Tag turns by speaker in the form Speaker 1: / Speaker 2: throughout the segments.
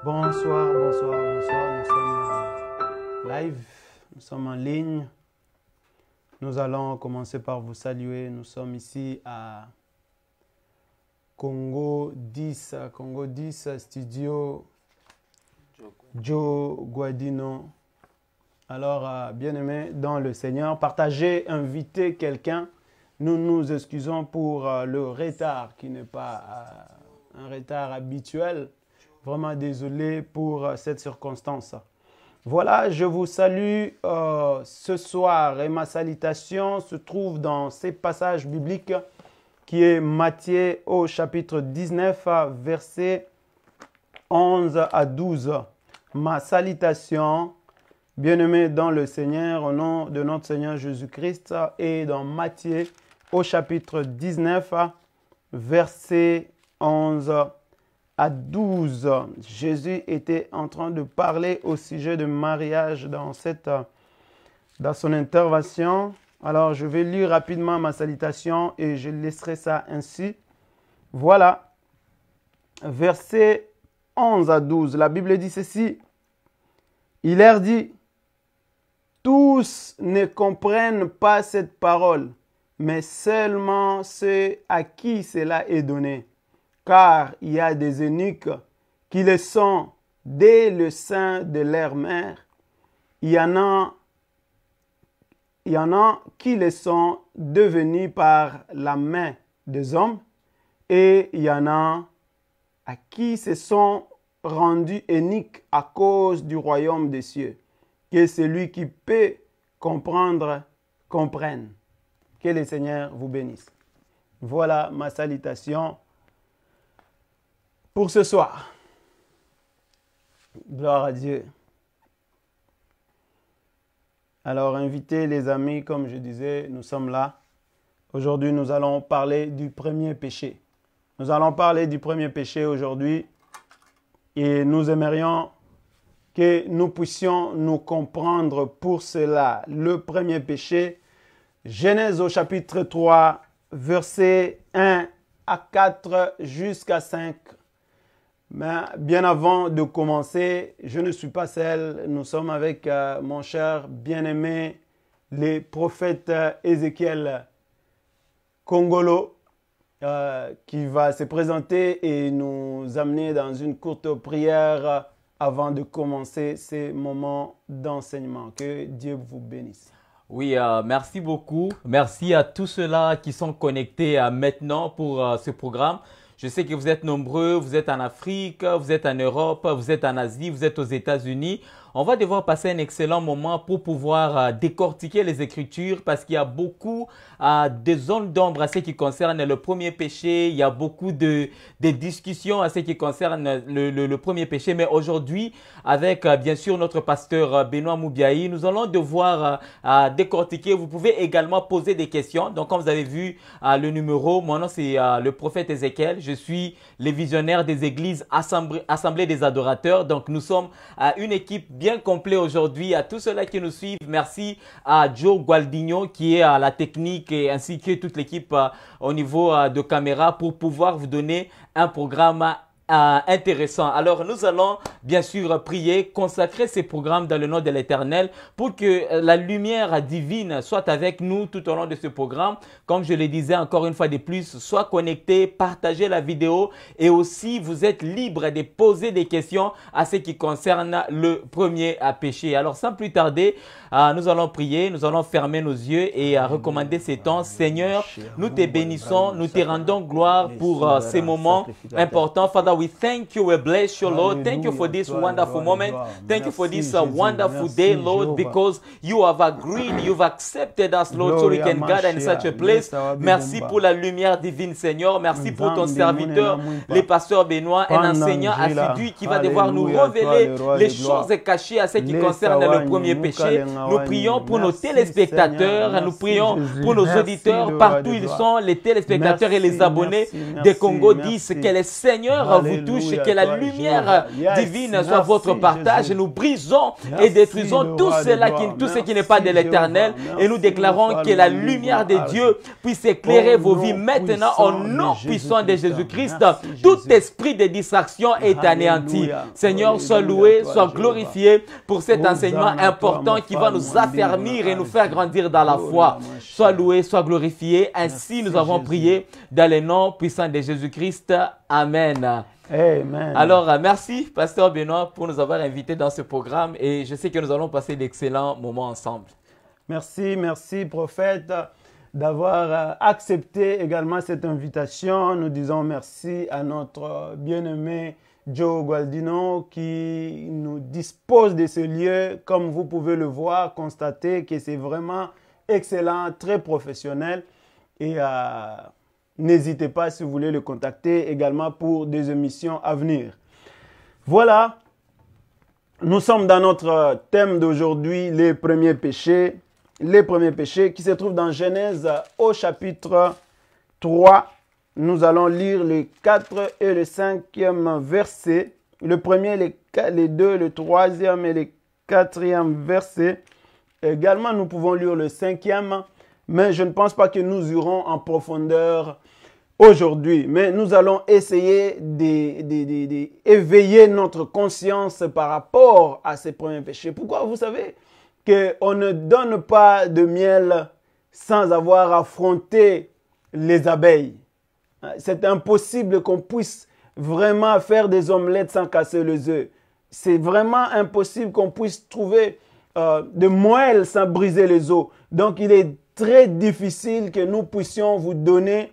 Speaker 1: Bonsoir, bonsoir, bonsoir. Nous sommes live, nous sommes en ligne. Nous allons commencer par vous saluer. Nous sommes ici à Congo 10, studio Joe Guadino. Alors, bien-aimés dans le Seigneur, partagez, invitez quelqu'un. Nous nous excusons pour le retard qui n'est pas un retard habituel. Vraiment désolé pour cette circonstance. Voilà, je vous salue ce soir et ma salutation se trouve dans ces passages bibliques qui est Matthieu au chapitre 19, versets 11 à 12. Ma salutation, bien-aimés dans le Seigneur, au nom de notre Seigneur Jésus-Christ, et dans Matthieu au chapitre 19, versets 11 à 12. Jésus était en train de parler au sujet de mariage dans son intervention. Alors, je vais lire rapidement ma salutation et je laisserai ça ainsi. Voilà, versets 11 à 12. La Bible dit ceci. Il leur dit, tous ne comprennent pas cette parole, mais seulement ceux à qui cela est donné. Car il y a des eunuques qui le sont dès le sein de leur mère. Il y en a qui le sont devenus par la main des hommes. Et il y en a à qui se sont rendus eunuques à cause du royaume des cieux. Que celui qui peut comprendre, comprenne. Que le Seigneur vous bénisse. Voilà ma salutation pour ce soir. Gloire à Dieu. Alors, invitez les amis, comme je disais, nous sommes là. Aujourd'hui, nous allons parler du premier péché. Nous allons parler du premier péché aujourd'hui et nous aimerions que nous puissions nous comprendre pour cela. Le premier péché, Genèse au chapitre 3, versets 1 à 4 jusqu'à 5. Mais bien avant de commencer, je ne suis pas seul. Nous sommes avec mon cher bien-aimé, le prophète Ézéchiel Kongolo, qui va se présenter et nous amener dans une courte prière avant de commencer ces moments d'enseignement. Que Dieu vous bénisse.
Speaker 2: Oui, merci beaucoup. Merci à tous ceux-là qui sont connectés maintenant pour ce programme. Je sais que vous êtes nombreux, vous êtes en Afrique, vous êtes en Europe, vous êtes en Asie, vous êtes aux États-Unis. On va devoir passer un excellent moment pour pouvoir décortiquer les Écritures parce qu'il y a beaucoup de zones d'ombre à ce qui concerne le premier péché. Il y a beaucoup de discussions à ce qui concerne le premier péché. Mais aujourd'hui, avec bien sûr notre pasteur Benoît Moubiaï, nous allons devoir décortiquer. Vous pouvez également poser des questions. Donc, comme vous avez vu le numéro, mon nom c'est le prophète Ézéchiel. Je suis le visionnaire des églises Assemblée des adorateurs. Donc, nous sommes une équipe bien complète aujourd'hui. À tous ceux-là qui nous suivent, merci à Joe Gualdino qui est à la technique et ainsi que toute l'équipe au niveau de caméra pour pouvoir vous donner un programme intéressant. Alors, nous allons bien sûr prier, consacrer ces programmes dans le nom de l'Éternel pour que la lumière divine soit avec nous tout au long de ce programme. Comme je le disais encore une fois de plus, sois connecté, partagez la vidéo et aussi vous êtes libre de poser des questions à ce qui concerne le premier péché. Alors, sans plus tarder, nous allons prier, nous allons fermer nos yeux et recommander ces temps. Seigneur, nous te bénissons, nous te rendons gloire pour ces moments importants. Father, we thank you, we bless you, Lord. Thank you for this wonderful moment. Thank you for this wonderful day, Lord, because you have agreed, you've accepted us, Lord, so we can gather in such a place. Merci pour la lumière divine, Seigneur. Merci pour ton serviteur, le pasteur Benoît, un enseignant assidu qui va devoir nous révéler les choses cachées à ce qui concerne le premier péché. Nous prions pour nos téléspectateurs, nous prions pour nos auditeurs, partout ils sont, les téléspectateurs et les abonnés de Congo 10, que le Seigneur vous touche,
Speaker 1: Alléluia,
Speaker 2: que la
Speaker 1: toi,
Speaker 2: lumière
Speaker 1: Jéhovah. Yes,
Speaker 2: divine soit
Speaker 1: merci,
Speaker 2: votre partage.
Speaker 1: Jésus.
Speaker 2: Et nous brisons et
Speaker 1: Merci,
Speaker 2: détruisons
Speaker 1: le
Speaker 2: tout
Speaker 1: roi de
Speaker 2: cela
Speaker 1: gloire.
Speaker 2: tout ce qui n'est
Speaker 1: Merci,
Speaker 2: pas de l'éternel.
Speaker 1: Jéhovah.
Speaker 2: Et nous
Speaker 1: Merci,
Speaker 2: déclarons
Speaker 1: Alpha,
Speaker 2: que la
Speaker 1: le
Speaker 2: lumière de
Speaker 1: Omega.
Speaker 2: Dieu puisse éclairer
Speaker 1: Au
Speaker 2: vos vies
Speaker 1: nom
Speaker 2: maintenant
Speaker 1: puissant
Speaker 2: au nom
Speaker 1: de
Speaker 2: puissant de
Speaker 1: Jésus-Christ.
Speaker 2: Jésus-Christ.
Speaker 1: Merci,
Speaker 2: Tout
Speaker 1: Jésus.
Speaker 2: esprit de distraction est anéanti.
Speaker 1: Alléluia.
Speaker 2: Seigneur, sois
Speaker 1: Alléluia,
Speaker 2: loué,
Speaker 1: toi,
Speaker 2: sois
Speaker 1: Jéhovah.
Speaker 2: glorifié pour cet
Speaker 1: Hosanna,
Speaker 2: enseignement
Speaker 1: toi,
Speaker 2: important
Speaker 1: mon
Speaker 2: qui va
Speaker 1: Père,
Speaker 2: nous
Speaker 1: mon
Speaker 2: affermir
Speaker 1: Dieu,
Speaker 2: et nous faire grandir dans la
Speaker 1: Oh,
Speaker 2: foi.
Speaker 1: la
Speaker 2: Sois
Speaker 1: Mashiach.
Speaker 2: loué, sois glorifié. Ainsi,
Speaker 1: Merci,
Speaker 2: nous avons
Speaker 1: Jésus.
Speaker 2: prié dans le nom puissant de Jésus-Christ. Amen.
Speaker 1: Amen.
Speaker 2: Alors, merci, Pasteur Benoît, pour nous avoir invités dans ce programme et je sais que nous allons passer d'excellents moments ensemble.
Speaker 1: Merci, merci, prophète, d'avoir accepté également cette invitation. Nous disons merci à notre bien-aimé Joe Gualdino qui nous dispose de ce lieu. Comme vous pouvez le voir, constater que c'est vraiment excellent, très professionnel. Et n'hésitez pas si vous voulez le contacter également pour des émissions à venir. Voilà, nous sommes dans notre thème d'aujourd'hui, les premiers péchés. Les premiers péchés qui se trouvent dans Genèse au chapitre 3. Nous allons lire le 4 et le 5e verset. Le premier, les deux, le troisième et le quatrième verset. Également, nous pouvons lire le 5e, mais je ne pense pas que nous irons en profondeur aujourd'hui. Mais nous allons essayer d'éveiller notre conscience par rapport à ces premiers péchés. Pourquoi? Vous savez qu'on ne donne pas de miel sans avoir affronté les abeilles. C'est impossible qu'on puisse vraiment faire des omelettes sans casser les œufs. C'est vraiment impossible qu'on puisse trouver de moelle sans briser les os. Donc, il est très difficile que nous puissions vous donner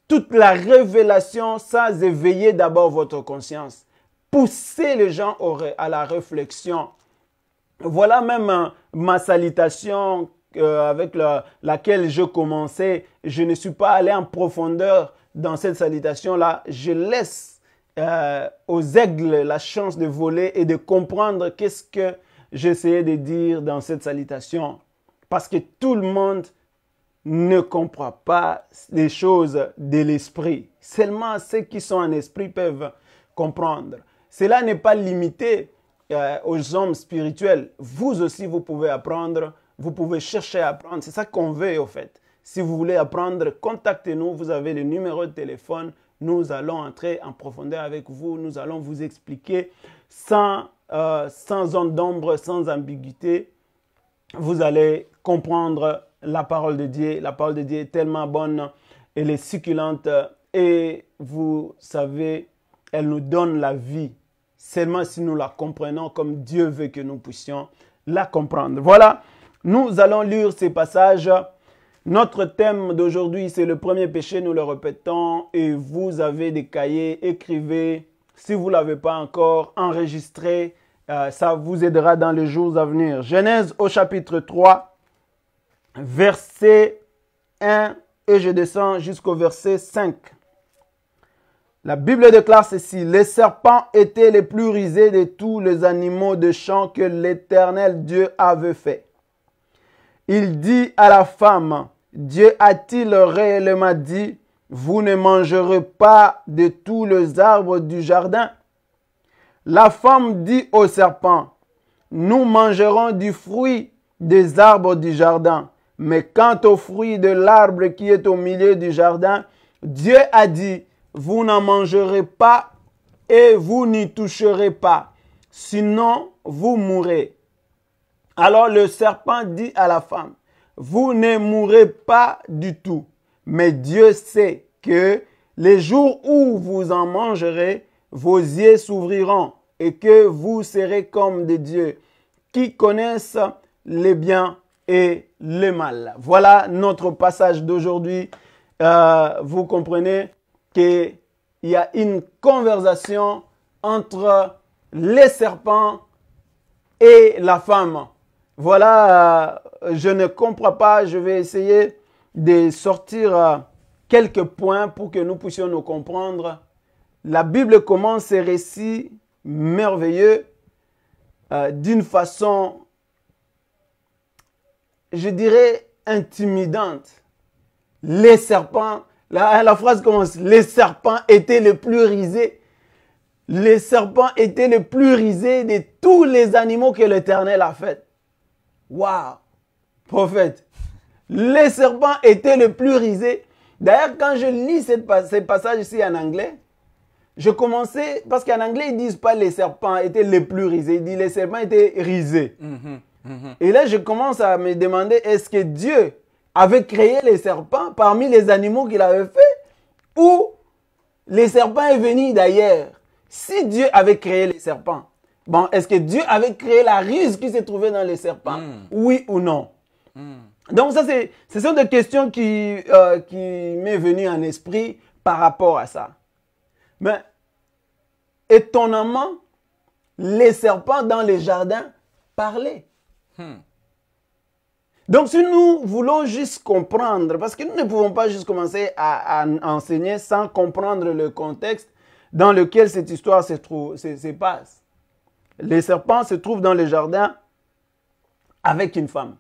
Speaker 1: toute la révélation sans éveiller d'abord votre conscience. Poussez les gens à la réflexion. Voilà même ma salutation avec laquelle je commençais. Je ne suis pas allé en profondeur dans cette salutation-là. Je laisse aux aigles la chance de voler et de comprendre qu'est-ce que j'essayais de dire dans cette salutation. Parce que tout le monde ne comprend pas les choses de l'esprit. Seulement ceux qui sont en esprit peuvent comprendre. Cela n'est pas limité aux hommes spirituels. Vous aussi, vous pouvez apprendre, vous pouvez chercher à apprendre. C'est ça qu'on veut, au fait. Si vous voulez apprendre, contactez-nous. Vous avez le numéro de téléphone. Nous allons entrer en profondeur avec vous. Nous allons vous expliquer sans onde d'ombre, sans ambiguïté. Vous allez comprendre la parole de Dieu. La parole de Dieu est tellement bonne. Elle est succulente. Et vous savez, elle nous donne la vie. Seulement si nous la comprenons comme Dieu veut que nous puissions la comprendre. Voilà, nous allons lire ces passages. Notre thème d'aujourd'hui, c'est le premier péché, nous le répétons. Et vous avez des cahiers, écrivez. Si vous ne l'avez pas encore, enregistrez. Ça vous aidera dans les jours à venir. Genèse au chapitre 3, verset 1 et je descends jusqu'au verset 5. La Bible déclare ceci: les serpents étaient les plus rusés de tous les animaux de champ que l'Éternel Dieu avait fait. Il dit à la femme: Dieu a-t-il réellement dit, vous ne mangerez pas de tous les arbres du jardin? La femme dit au serpent: nous mangerons du fruit des arbres du jardin, mais quant au fruit de l'arbre qui est au milieu du jardin, Dieu a dit, vous n'en mangerez pas et vous n'y toucherez pas, sinon vous mourrez. Alors le serpent dit à la femme: vous ne mourrez pas du tout, mais Dieu sait que les jours où vous en mangerez, vos yeux s'ouvriront et que vous serez comme des dieux qui connaissent le bien et le mal. Voilà notre passage d'aujourd'hui. Vous comprenez qu'il y a une conversation entre les serpents et la femme. Voilà, je ne comprends pas. Je vais essayer de sortir quelques points pour que nous puissions nous comprendre. La Bible commence ces récits merveilleux d'une façon, je dirais, intimidante. Les serpents, La phrase commence. Les serpents étaient les plus risés. Les serpents étaient les plus risés de tous les animaux que l'Éternel a fait. Waouh! Prophète. Les serpents étaient les plus risés. D'ailleurs, quand je lis ces passages ici en anglais, je commençais, parce qu'en anglais, ils ne disent pas les serpents étaient les plus risés, ils disent les serpents étaient risés. Et là, je commence à me demander, est-ce que Dieu avait créé les serpents parmi les animaux qu'il avait fait, ou les serpents est venu d'ailleurs? Si Dieu avait créé les serpents, bon, est-ce que Dieu avait créé la ruse qui se trouvait dans les serpents? Oui ou non? Donc ça, ce sont des questions qui m'est venues en esprit par rapport à ça. Mais étonnamment, les serpents dans les jardins parlaient. Donc si nous voulons juste comprendre, parce que nous ne pouvons pas juste commencer à enseigner sans comprendre le contexte dans lequel cette histoire se passe. Les serpents se trouvent dans les jardins avec une femme.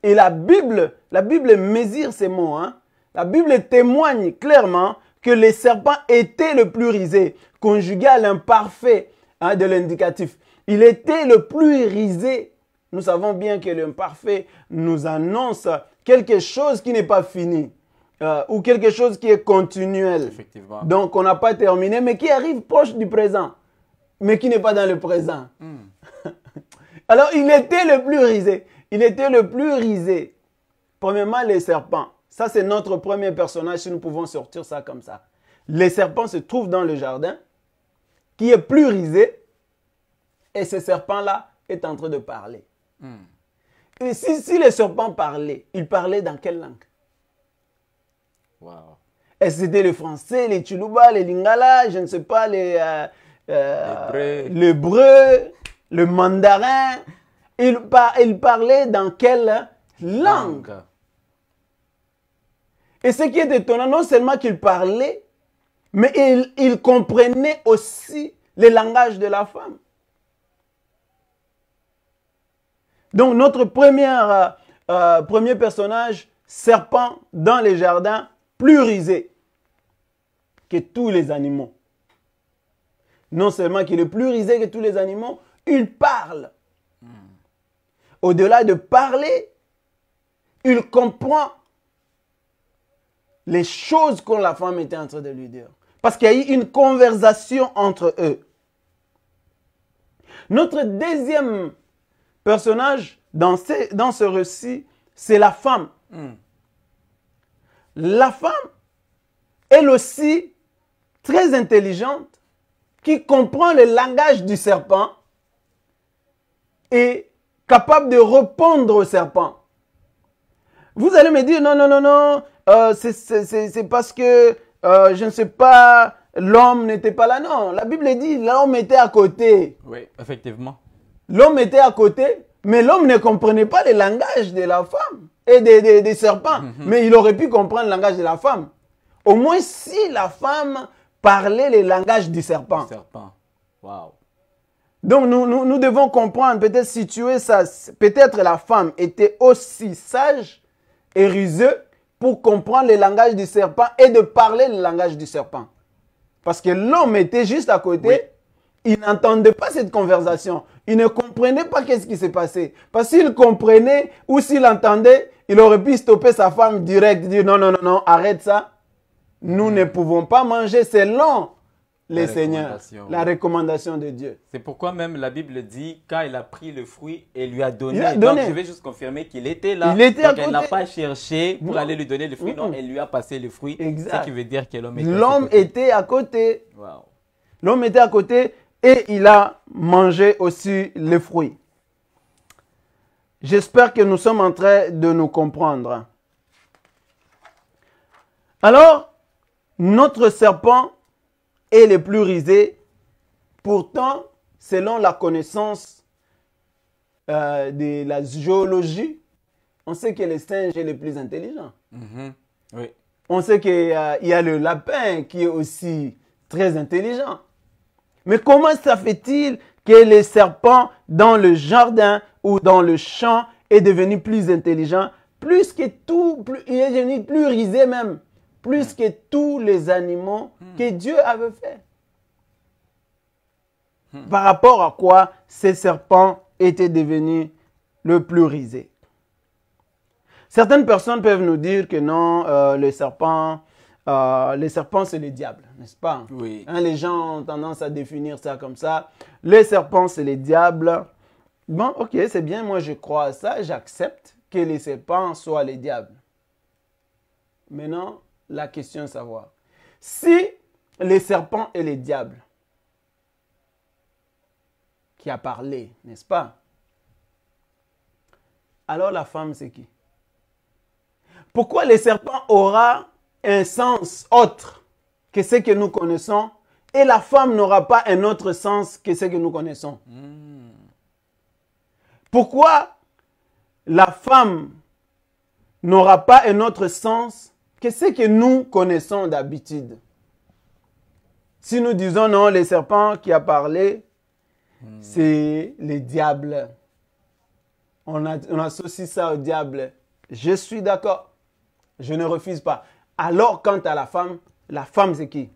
Speaker 1: Et la Bible mesure ces mots. Hein. La Bible témoigne clairement que les serpents étaient le plus risé, conjugué à l'imparfait de l'indicatif. Il était le plus risé. Nous savons bien que l'imparfait nous annonce quelque chose qui n'est pas fini ou quelque chose qui est continuel.
Speaker 2: Effectivement.
Speaker 1: Donc, on n'a pas terminé, mais qui arrive proche du présent, mais qui n'est pas dans le présent. Alors, il était le plus risé. Il était le plus risé. Premièrement, les serpents. Ça, c'est notre premier personnage, si nous pouvons sortir ça comme ça. Les serpents se trouvent dans le jardin, qui est plus risé, et ce serpent-là est en train de parler. Et si les serpents parlaient, ils parlaient dans quelle langue?
Speaker 2: Wow.
Speaker 1: Est-ce que c'était le français, les Tchoulouba, les Lingala, je ne sais pas, l'hébreu, le mandarin? Ils parlaient dans quelle langue? Et ce qui est étonnant, non seulement qu'ils parlaient, mais ils comprenaient aussi le langage de la femme. Donc notre premier personnage, serpent dans les jardins, plus risé que tous les animaux. Non seulement qu'il est plus risé que tous les animaux, il parle. Au-delà de parler, il comprend les choses que la femme était en train de lui dire. Parce qu'il y a eu une conversation entre eux. Notre deuxième personnage dans ce récit, c'est la femme. La femme, elle aussi, très intelligente, qui comprend le langage du serpent et capable de répondre au serpent. Vous allez me dire, non, c'est parce que, je ne sais pas, l'homme n'était pas là. Non, la Bible dit, l'homme était à côté.
Speaker 2: Oui, effectivement.
Speaker 1: L'homme était à côté, mais l'homme ne comprenait pas le langage de la femme et des serpents. Mais il aurait pu comprendre le langage de la femme. Au moins si la femme parlait le langage du serpent.
Speaker 2: Wow.
Speaker 1: Donc nous devons comprendre, peut-être situer ça, peut-être la femme était aussi sage et ruseux pour comprendre le langage du serpent et de parler le langage du serpent. Parce que l'homme était juste à côté, oui. Il n'entendait pas cette conversation, il ne comprenait pas qu'est-ce qui s'est passé. Parce qu'il comprenait ou s'il entendait, il aurait pu stopper sa femme direct, dire non, arrête ça. Nous ne pouvons pas manger selon les seigneurs, la recommandation de Dieu.
Speaker 2: C'est pourquoi même la Bible dit, quand il a pris le fruit et lui a donné. Donc je vais juste confirmer qu'il était là.
Speaker 1: Il était
Speaker 2: donc elle n'a pas cherché pour aller lui donner le fruit. Non, elle lui a passé le fruit. Exact. Ce qui veut dire que l'homme
Speaker 1: était à côté.
Speaker 2: Wow.
Speaker 1: L'homme était à côté et il a mangé aussi le fruit. J'espère que nous sommes en train de nous comprendre. Alors, notre serpent est le plus risé. Pourtant, selon la connaissance de la géologie, on sait que le singe est le plus intelligent.
Speaker 2: Oui.
Speaker 1: On sait qu'il y a le lapin qui est aussi très intelligent. Mais comment ça fait-il que le serpent dans le jardin ou dans le champ est devenu plus intelligent, plus que tout, il est devenu plus risé même, plus que tous les animaux que Dieu avait fait. Par rapport à quoi ces serpents étaient devenus le plus risé. Certaines personnes peuvent nous dire que non, les serpents c'est les diables, n'est-ce pas?
Speaker 2: Oui.
Speaker 1: Hein, les gens ont tendance à définir ça comme ça. Les serpents, c'est les diables. Bon, ok, c'est bien, moi je crois à ça, j'accepte que les serpents soient les diables. Maintenant, la question est de savoir, si les serpents et les diables qui a parlé, n'est-ce pas? Alors la femme, c'est qui? Pourquoi les serpents aura un sens autre que ce que nous connaissons et la femme n'aura pas un autre sens que ce que nous connaissons? Pourquoi la femme n'aura pas un autre sens que ce que nous connaissons d'habitude? Si nous disons non, les serpents qui a parlé, c'est les diables. On associe ça au diable. Je suis d'accord. Je ne refuse pas. Alors, quant à la femme, c'est qui?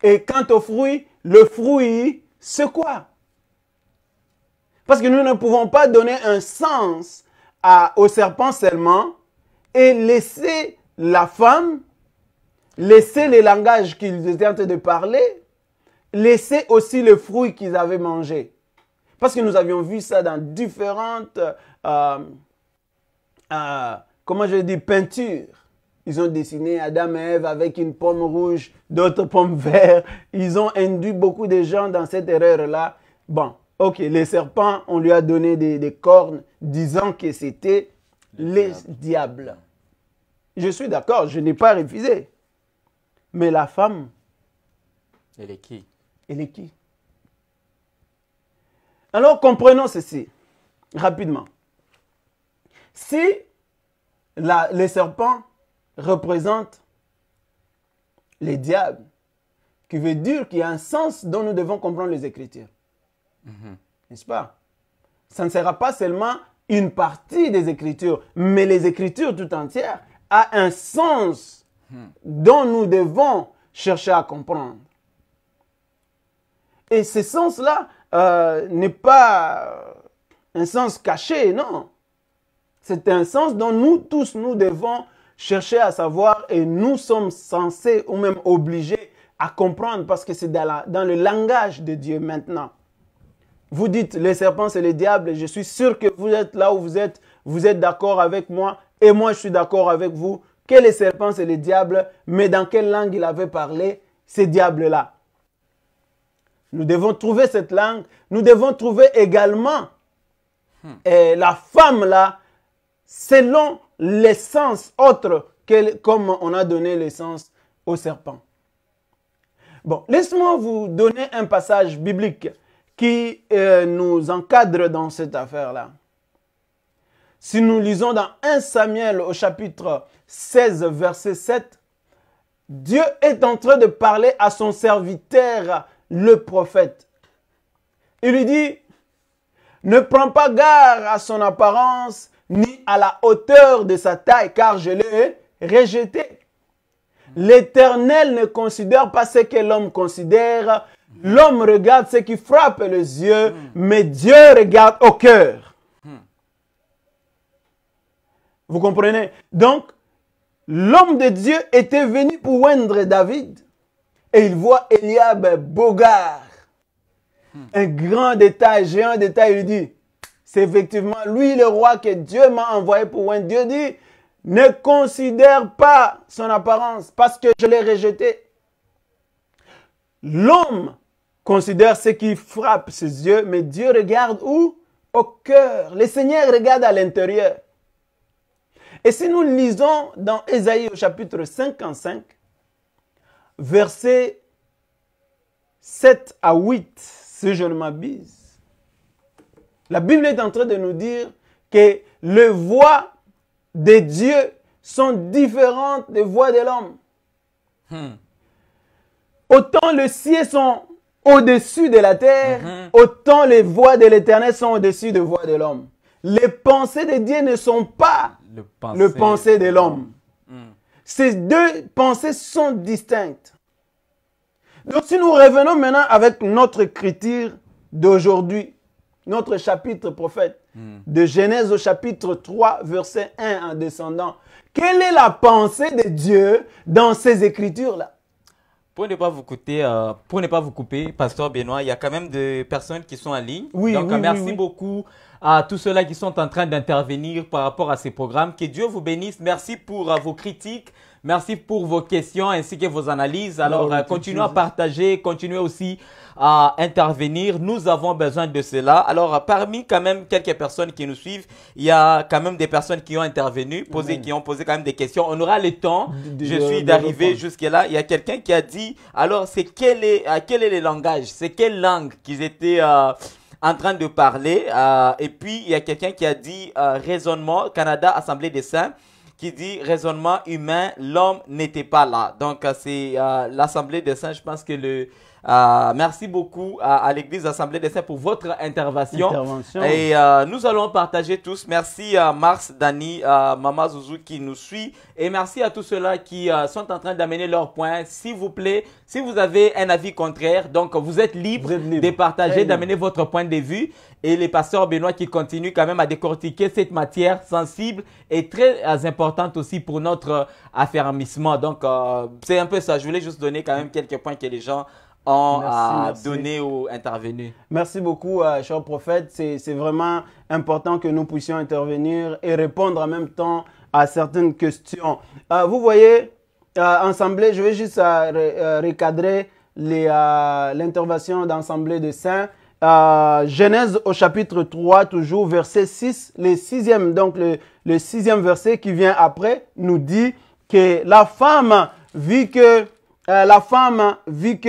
Speaker 1: Et quant au fruit, le fruit, c'est quoi? Parce que nous ne pouvons pas donner un sens au serpent seulement et laisser la femme, laisser les langages qu'ils étaient en train de parler, laisser aussi le fruit qu'ils avaient mangé. Parce que nous avions vu ça dans différentes peintures. Ils ont dessiné Adam et Ève avec une pomme rouge, d'autres pommes vertes. Ils ont induit beaucoup de gens dans cette erreur-là. Bon, ok, les serpents, on lui a donné des cornes, disant que c'était les diables. Je suis d'accord, je n'ai pas refusé. Mais la femme,
Speaker 2: elle est qui?
Speaker 1: Elle est qui? Alors, comprenons ceci, rapidement. Si les serpents représentent les diables, qui veut dire qu'il y a un sens dont nous devons comprendre les Écritures. N'est-ce pas? Ça ne sera pas seulement une partie des Écritures, mais les Écritures tout entières a un sens dont nous devons chercher à comprendre. Et ce sens-là n'est pas un sens caché, non. C'est un sens dont nous tous, nous devons chercher à savoir et nous sommes censés ou même obligés à comprendre parce que c'est dans le langage de Dieu maintenant. Vous dites les serpents c'est les diables et je suis sûr que vous êtes là où vous êtes d'accord avec moi et moi je suis d'accord avec vous que les serpents c'est les diables, mais dans quelle langue il avait parlé ces diables-là? Nous devons trouver cette langue. Nous devons trouver également la femme là, selon l'essence autre comme on a donné l'essence au serpent. Bon, laisse-moi vous donner un passage biblique qui nous encadre dans cette affaire-là. Si nous lisons dans 1 Samuel au chapitre 16, verset 7, Dieu est en train de parler à son serviteur, le prophète. Il lui dit, ne prends pas garde à son apparence, ni à la hauteur de sa taille, car je l'ai rejeté. L'Éternel ne considère pas ce que l'homme considère. L'homme regarde ce qui frappe les yeux, mais Dieu regarde au cœur. Vous comprenez? Donc, l'homme de Dieu était venu pour oindre David. Et il voit Eliab Bogar. Un grand détail, géant détail, il dit, c'est effectivement lui le roi que Dieu m'a envoyé pour oindre. Dieu dit, ne considère pas son apparence parce que je l'ai rejeté. L'homme considère ce qui frappe ses yeux, mais Dieu regarde où? Au cœur. Le Seigneur regarde à l'intérieur. Et si nous lisons dans Ésaïe au chapitre 55, versets 7 à 8, si je ne m'abuse, la Bible est en train de nous dire que les voix de Dieu sont différentes des voix de l'homme. Autant les cieux sont au-dessus de la terre, autant les voix de l'Éternel sont au-dessus des voix de l'homme. Les pensées de Dieu ne sont pas les pensées de l'homme. Ces deux pensées sont distinctes. Donc si nous revenons maintenant avec notre écriture d'aujourd'hui, notre chapitre prophète, de Genèse au chapitre 3, verset 1 en descendant, quelle est la pensée de Dieu dans ces écritures-là?
Speaker 2: Pour ne pas vous couper, Pasteur Benoît, il y a quand même des personnes qui sont en ligne.
Speaker 1: Oui,
Speaker 2: donc,
Speaker 1: oui,
Speaker 2: merci
Speaker 1: oui.
Speaker 2: beaucoup à tous ceux-là qui sont en train d'intervenir par rapport à ces programmes. Que Dieu vous bénisse. Merci pour vos critiques. Merci pour vos questions ainsi que vos analyses. Alors, continuez à partager, continuez aussi à intervenir. Nous avons besoin de cela. Alors, parmi quand même quelques personnes qui nous suivent, il y a quand même des personnes qui ont intervenu, qui ont posé quand même des questions. On aura le temps, je suis d'arriver jusque-là. Il y a quelqu'un qui a dit, alors, quel est le langage? C'est quelle langue qu'ils étaient en train de parler? Et puis, il y a quelqu'un qui a dit, raisonnement, Canada, Assemblée des Saints, qui dit raisonnement humain, l'homme n'était pas là. Donc, c'est l'Assemblée des Saints. Je pense que merci beaucoup à l'Église Assemblée des Saints pour votre intervention. Et nous allons partager tous. Merci à Mars, Dani, Mama Zouzou qui nous suit. Et merci à tous ceux-là qui sont en train d'amener leurs points. S'il vous plaît, si vous avez un avis contraire, donc vous êtes libre de partager, d'amener votre point de vue. Et les pasteurs Benoît qui continuent quand même à décortiquer cette matière sensible et très importante aussi pour notre affermissement. Donc, c'est un peu ça. Je voulais juste donner quand même quelques points que les gens ont donné ou intervenu.
Speaker 1: Merci beaucoup, cher prophète. C'est vraiment important que nous puissions intervenir et répondre en même temps à certaines questions. Vous voyez, Assemblée, je vais juste recadrer l'intervention d'Assemblée des Saints. Genèse au chapitre 3, toujours verset 6, le sixième verset qui vient après nous dit que la femme vit que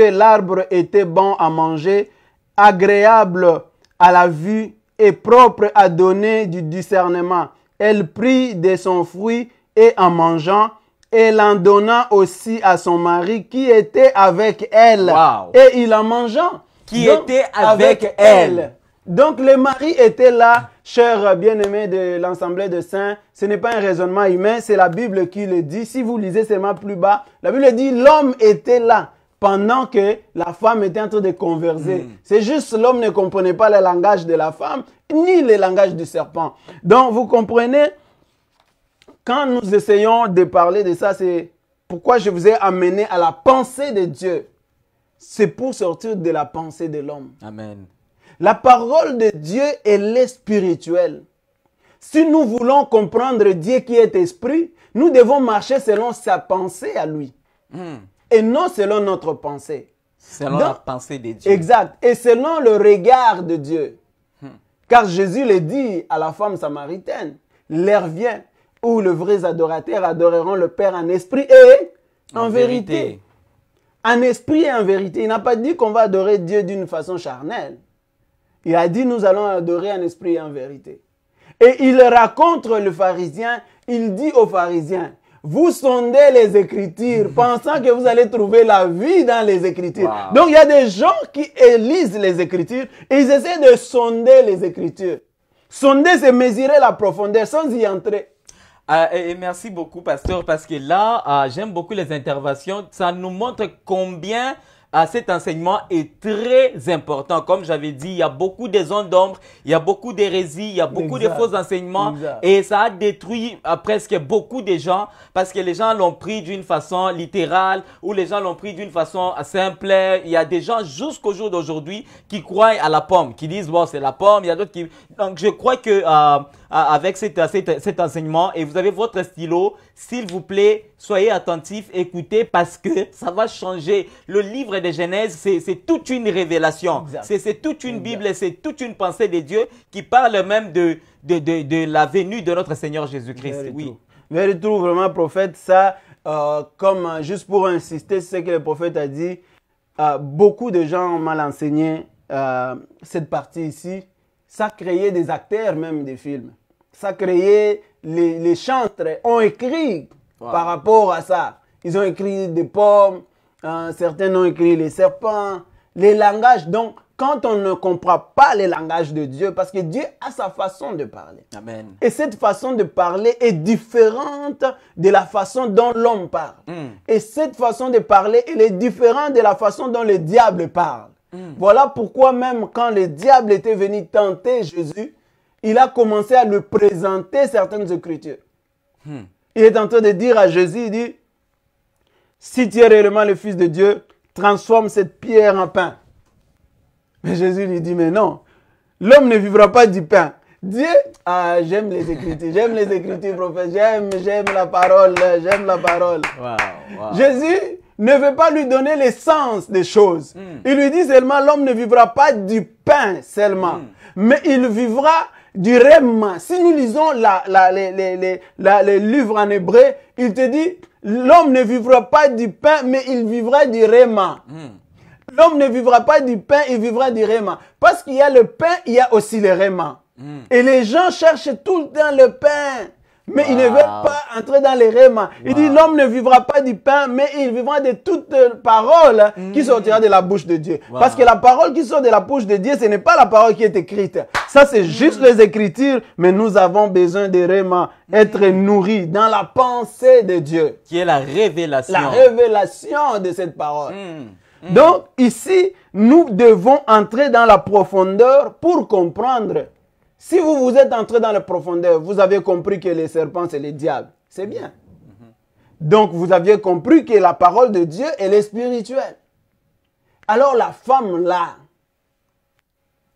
Speaker 1: l'arbre était bon à manger, agréable à la vue et propre à donner du discernement. Elle prit de son fruit et en mangeant, elle en donna aussi à son mari qui était avec elle.
Speaker 2: Wow.
Speaker 1: Et il en mangeant.
Speaker 2: Était avec elle.
Speaker 1: Donc le mari était là, cher bien-aimé de l'Assemblée des Saints. Ce n'est pas un raisonnement humain, c'est la Bible qui le dit. Si vous lisez seulement plus bas, la Bible dit l'homme était là pendant que la femme était en train de converser. C'est juste l'homme ne comprenait pas le langage de la femme, ni le langage du serpent. Donc vous comprenez, quand nous essayons de parler de ça, c'est pourquoi je vous ai amené à la pensée de Dieu. C'est pour sortir de la pensée de l'homme.
Speaker 2: Amen.
Speaker 1: La parole de Dieu, elle est spirituelle. Si nous voulons comprendre Dieu qui est esprit, nous devons marcher selon sa pensée à lui. Et non selon notre pensée.
Speaker 2: Selon la pensée de Dieu.
Speaker 1: Exact. Et selon le regard de Dieu. Car Jésus le dit à la femme samaritaine, l'heure vient où les vrais adorateurs adoreront le Père en esprit et en vérité. En esprit et en vérité. Il n'a pas dit qu'on va adorer Dieu d'une façon charnelle. Il a dit nous allons adorer en esprit et en vérité. Et il raconte le pharisien, il dit aux pharisiens, vous sondez les Écritures, pensant que vous allez trouver la vie dans les Écritures.
Speaker 2: Wow.
Speaker 1: Donc il y a des gens qui lisent les Écritures et ils essaient de sonder les Écritures. Sonder, c'est mesurer la profondeur sans y entrer.
Speaker 2: Et merci beaucoup, pasteur, parce que là, j'aime beaucoup les interventions. Ça nous montre combien cet enseignement est très important. Comme j'avais dit, il y a beaucoup de zones d'ombre, il y a beaucoup d'hérésies, il y a beaucoup de faux enseignements. Et ça a détruit presque beaucoup de gens parce que les gens l'ont pris d'une façon littérale ou les gens l'ont pris d'une façon simple. Il y a des gens jusqu'au jour d'aujourd'hui qui croient à la pomme, qui disent bon, c'est la pomme. Il y a d'autres qui... Donc, je crois que avec cet enseignement, et vous avez votre stylo, s'il vous plaît, soyez attentifs, écoutez parce que ça va changer. Le livre de Genèse, c'est toute une révélation. C'est toute une Bible, c'est toute une pensée de Dieu qui parle même de la venue de notre Seigneur Jésus-Christ. Oui.
Speaker 1: Very true, vraiment, prophète. Ça, comme juste pour insister sur ce que le prophète a dit, beaucoup de gens ont mal enseigné cette partie ici. Ça créait des acteurs même des films. Ça créait les chantres ont écrit par rapport à ça. Ils ont écrit des pommes, certains ont écrit les serpents, les langages. Donc, quand on ne comprend pas les langages de Dieu, parce que Dieu a sa façon de parler.
Speaker 2: Amen.
Speaker 1: Et cette façon de parler est différente de la façon dont l'homme parle. Et cette façon de parler, elle est différente de la façon dont le diable parle. Voilà pourquoi même quand le diable était venu tenter Jésus, il a commencé à lui présenter certaines écritures. Il est en train de dire à Jésus, il dit, si tu es réellement le Fils de Dieu, transforme cette pierre en pain. Mais Jésus lui dit, mais non, l'homme ne vivra pas du pain. Dieu, j'aime les Écritures, prophète, j'aime la parole,
Speaker 2: Wow.
Speaker 1: Jésus ne veut pas lui donner l'essence des choses. Il lui dit seulement, l'homme ne vivra pas du pain seulement, mais il vivra du rhéma. Si nous lisons les livres en hébreu, il te dit, l'homme ne vivra pas du pain, mais il vivra du rhéma. L'homme ne vivra pas du pain, il vivra du rhéma. Parce qu'il y a le pain, il y a aussi le rhéma. Et les gens cherchent tout le temps le pain, mais ils ne veulent pas entrer dans le rhéma. Il dit, l'homme ne vivra pas du pain, mais il vivra de toute parole qui sortira de la bouche de Dieu. Parce que la parole qui sort de la bouche de Dieu, ce n'est pas la parole qui est écrite. Ça, c'est juste les Écritures, mais nous avons besoin de rhéma, être nourris dans la pensée de Dieu.
Speaker 2: Qui est la révélation.
Speaker 1: La révélation de cette parole. Donc, ici, nous devons entrer dans la profondeur pour comprendre. Si vous êtes entré dans la profondeur, vous avez compris que les serpents, c'est les diables. C'est bien. Donc, vous aviez compris que la parole de Dieu, elle est spirituelle. Alors, la femme là,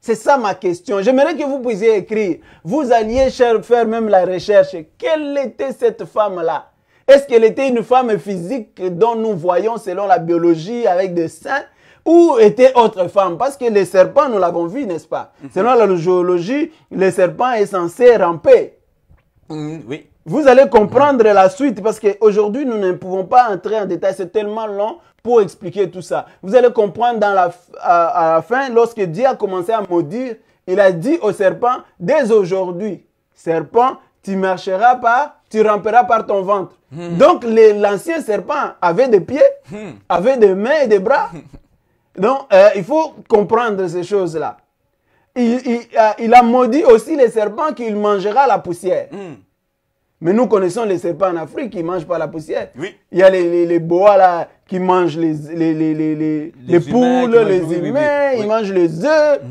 Speaker 1: c'est ça ma question. J'aimerais que vous puissiez écrire. Vous alliez faire même la recherche. Quelle était cette femme-là? Est-ce qu'elle était une femme physique dont nous voyons selon la biologie avec des seins, ou était autre femme? Parce que les serpents, nous l'avons vu, n'est-ce pas? Selon la géologie, le serpent est censé ramper.
Speaker 2: Oui.
Speaker 1: Vous allez comprendre la suite, parce qu'aujourd'hui, nous ne pouvons pas entrer en détail. C'est tellement long pour expliquer tout ça. Vous allez comprendre à la fin, lorsque Dieu a commencé à maudire, il a dit au serpent, dès aujourd'hui, serpent, tu marcheras pas, tu ramperas par ton ventre. Donc, l'ancien serpent avait des pieds, avait des mains et des bras. Donc, il faut comprendre ces choses-là. Il a maudit aussi les serpents qu'il mangera la poussière. Mais nous connaissons les serpents en Afrique qui ne mangent pas la poussière.
Speaker 2: Oui.
Speaker 1: Il y a les boas là qui mangent les poules, les humains, ils mangent les œufs.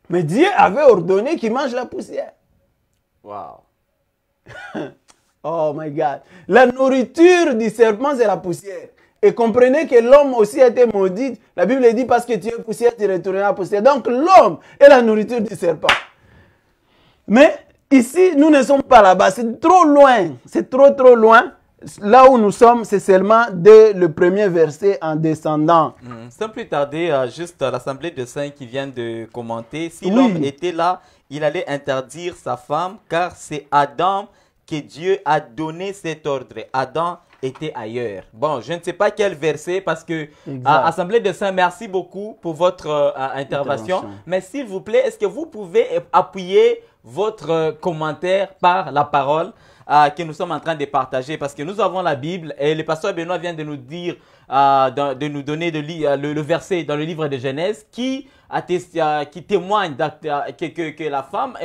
Speaker 1: Mais Dieu avait ordonné qu'ils mangent la poussière.
Speaker 2: Wow.
Speaker 1: Oh my God. La nourriture du serpent, c'est la poussière. Et comprenez que l'homme aussi a été maudit. La Bible dit, parce que tu es poussière, tu retourneras à la poussière. Donc l'homme est la nourriture du serpent. Mais ici, nous ne sommes pas là-bas. C'est trop loin. C'est trop loin. Là où nous sommes, c'est seulement dès le premier verset en descendant.
Speaker 2: Sans plus tarder, juste l'Assemblée de Saints qui vient de commenter. Si l'homme était là, il allait interdire sa femme, car c'est Adam que Dieu a donné cet ordre. Adam était ailleurs. Bon, je ne sais pas quel verset, parce que Assemblée de Saints, merci beaucoup pour votre intervention. Mais s'il vous plaît, est-ce que vous pouvez appuyer votre commentaire par la parole que nous sommes en train de partager, parce que nous avons la Bible et le pasteur Benoît vient de nous dire, de nous donner le verset dans le livre de Genèse qui témoigne que la femme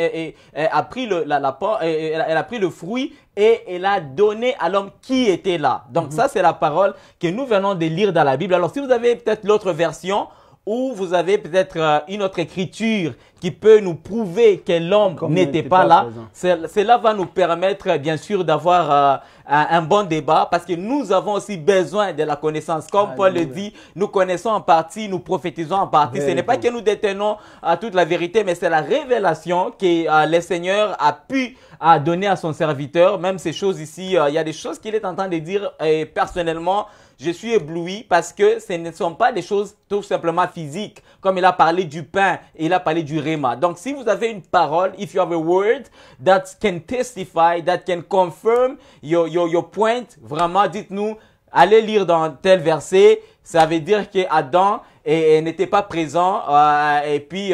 Speaker 2: a pris elle a pris le fruit et elle a donné à l'homme qui était là. Donc ça, c'est la parole que nous venons de lire dans la Bible. Alors si vous avez peut-être l'autre version, ou vous avez peut-être une autre écriture qui peut nous prouver que l'homme n'était pas là, cela va nous permettre bien sûr d'avoir un bon débat, parce que nous avons aussi besoin de la connaissance. Comme Paul le dit, nous connaissons en partie, nous prophétisons en partie. Ce n'est pas que nous détenons toute la vérité, mais c'est la révélation que le Seigneur a pu donner à son serviteur. Même ces choses ici, il y a des choses qu'il est en train de dire et personnellement, je suis ébloui, parce que ce ne sont pas des choses tout simplement physiques. Comme il a parlé du pain, et il a parlé du rhéma. Donc, si vous avez une parole, if you have a word that can testify, that can confirm your point, vraiment, dites-nous, allez lire dans tel verset. Ça veut dire que Adam et n'était pas présent et puis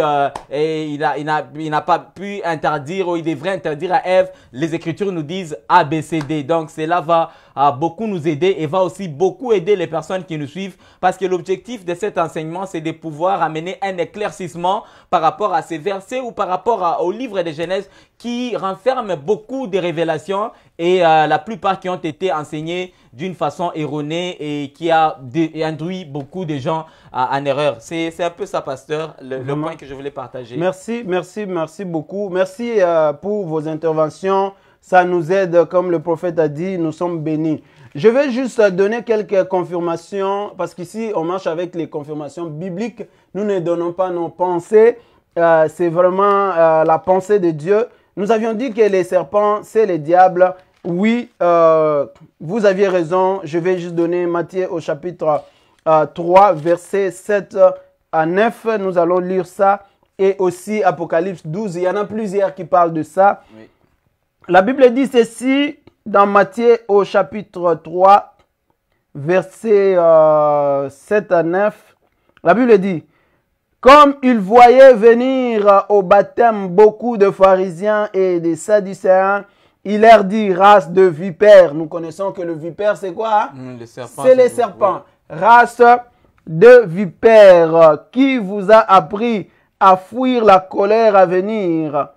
Speaker 2: il n'a pas pu interdire ou il devrait interdire à Ève. Les Écritures nous disent A, B, C, D. Donc cela va beaucoup nous aider et va aussi beaucoup aider les personnes qui nous suivent parce que l'objectif de cet enseignement, c'est de pouvoir amener un éclaircissement par rapport à ces versets ou par rapport au livre de Genèse qui renferme beaucoup de révélations et la plupart qui ont été enseignées d'une façon erronée et qui a induit beaucoup de gens en erreur. C'est un peu ça, pasteur, le point que je voulais partager.
Speaker 1: Merci beaucoup. Merci pour vos interventions. Ça nous aide, comme le prophète a dit, nous sommes bénis. Je vais juste donner quelques confirmations, parce qu'ici, on marche avec les confirmations bibliques. Nous ne donnons pas nos pensées. C'est vraiment la pensée de Dieu. Nous avions dit que les serpents, c'est les diables. Oui, vous aviez raison. Je vais juste donner Matthieu au chapitre 3, versets 7 à 9. Nous allons lire ça. Et aussi Apocalypse 12. Il y en a plusieurs qui parlent de ça. Oui. La Bible dit ceci dans Matthieu au chapitre 3, versets 7 à 9. La Bible dit: comme ils voyaient venir au baptême beaucoup de pharisiens et des sadducéens, il leur dit: race de vipères. Nous connaissons que le vipère, c'est quoi? C'est les serpents. Oui. Race de vipères, qui vous a appris à fuir la colère à venir?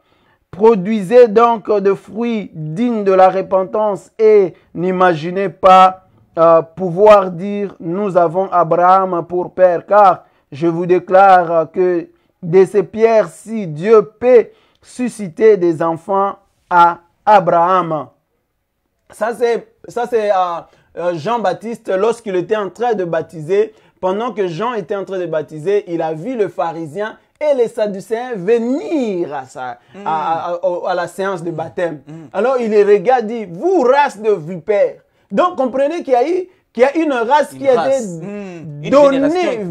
Speaker 1: Produisez donc de fruits dignes de la repentance et n'imaginez pas pouvoir dire: nous avons Abraham pour père, car je vous déclare que de ces pierres-ci, Dieu peut susciter des enfants à Abraham. Ça c'est Jean-Baptiste lorsqu'il était en train de baptiser. Pendant que Jean était en train de baptiser, il a vu le pharisien et les sadducéens venir à la séance de baptême. Alors il les regarde et dit: vous, race de vipères. Donc comprenez qu'il y a une race qui a été donnée,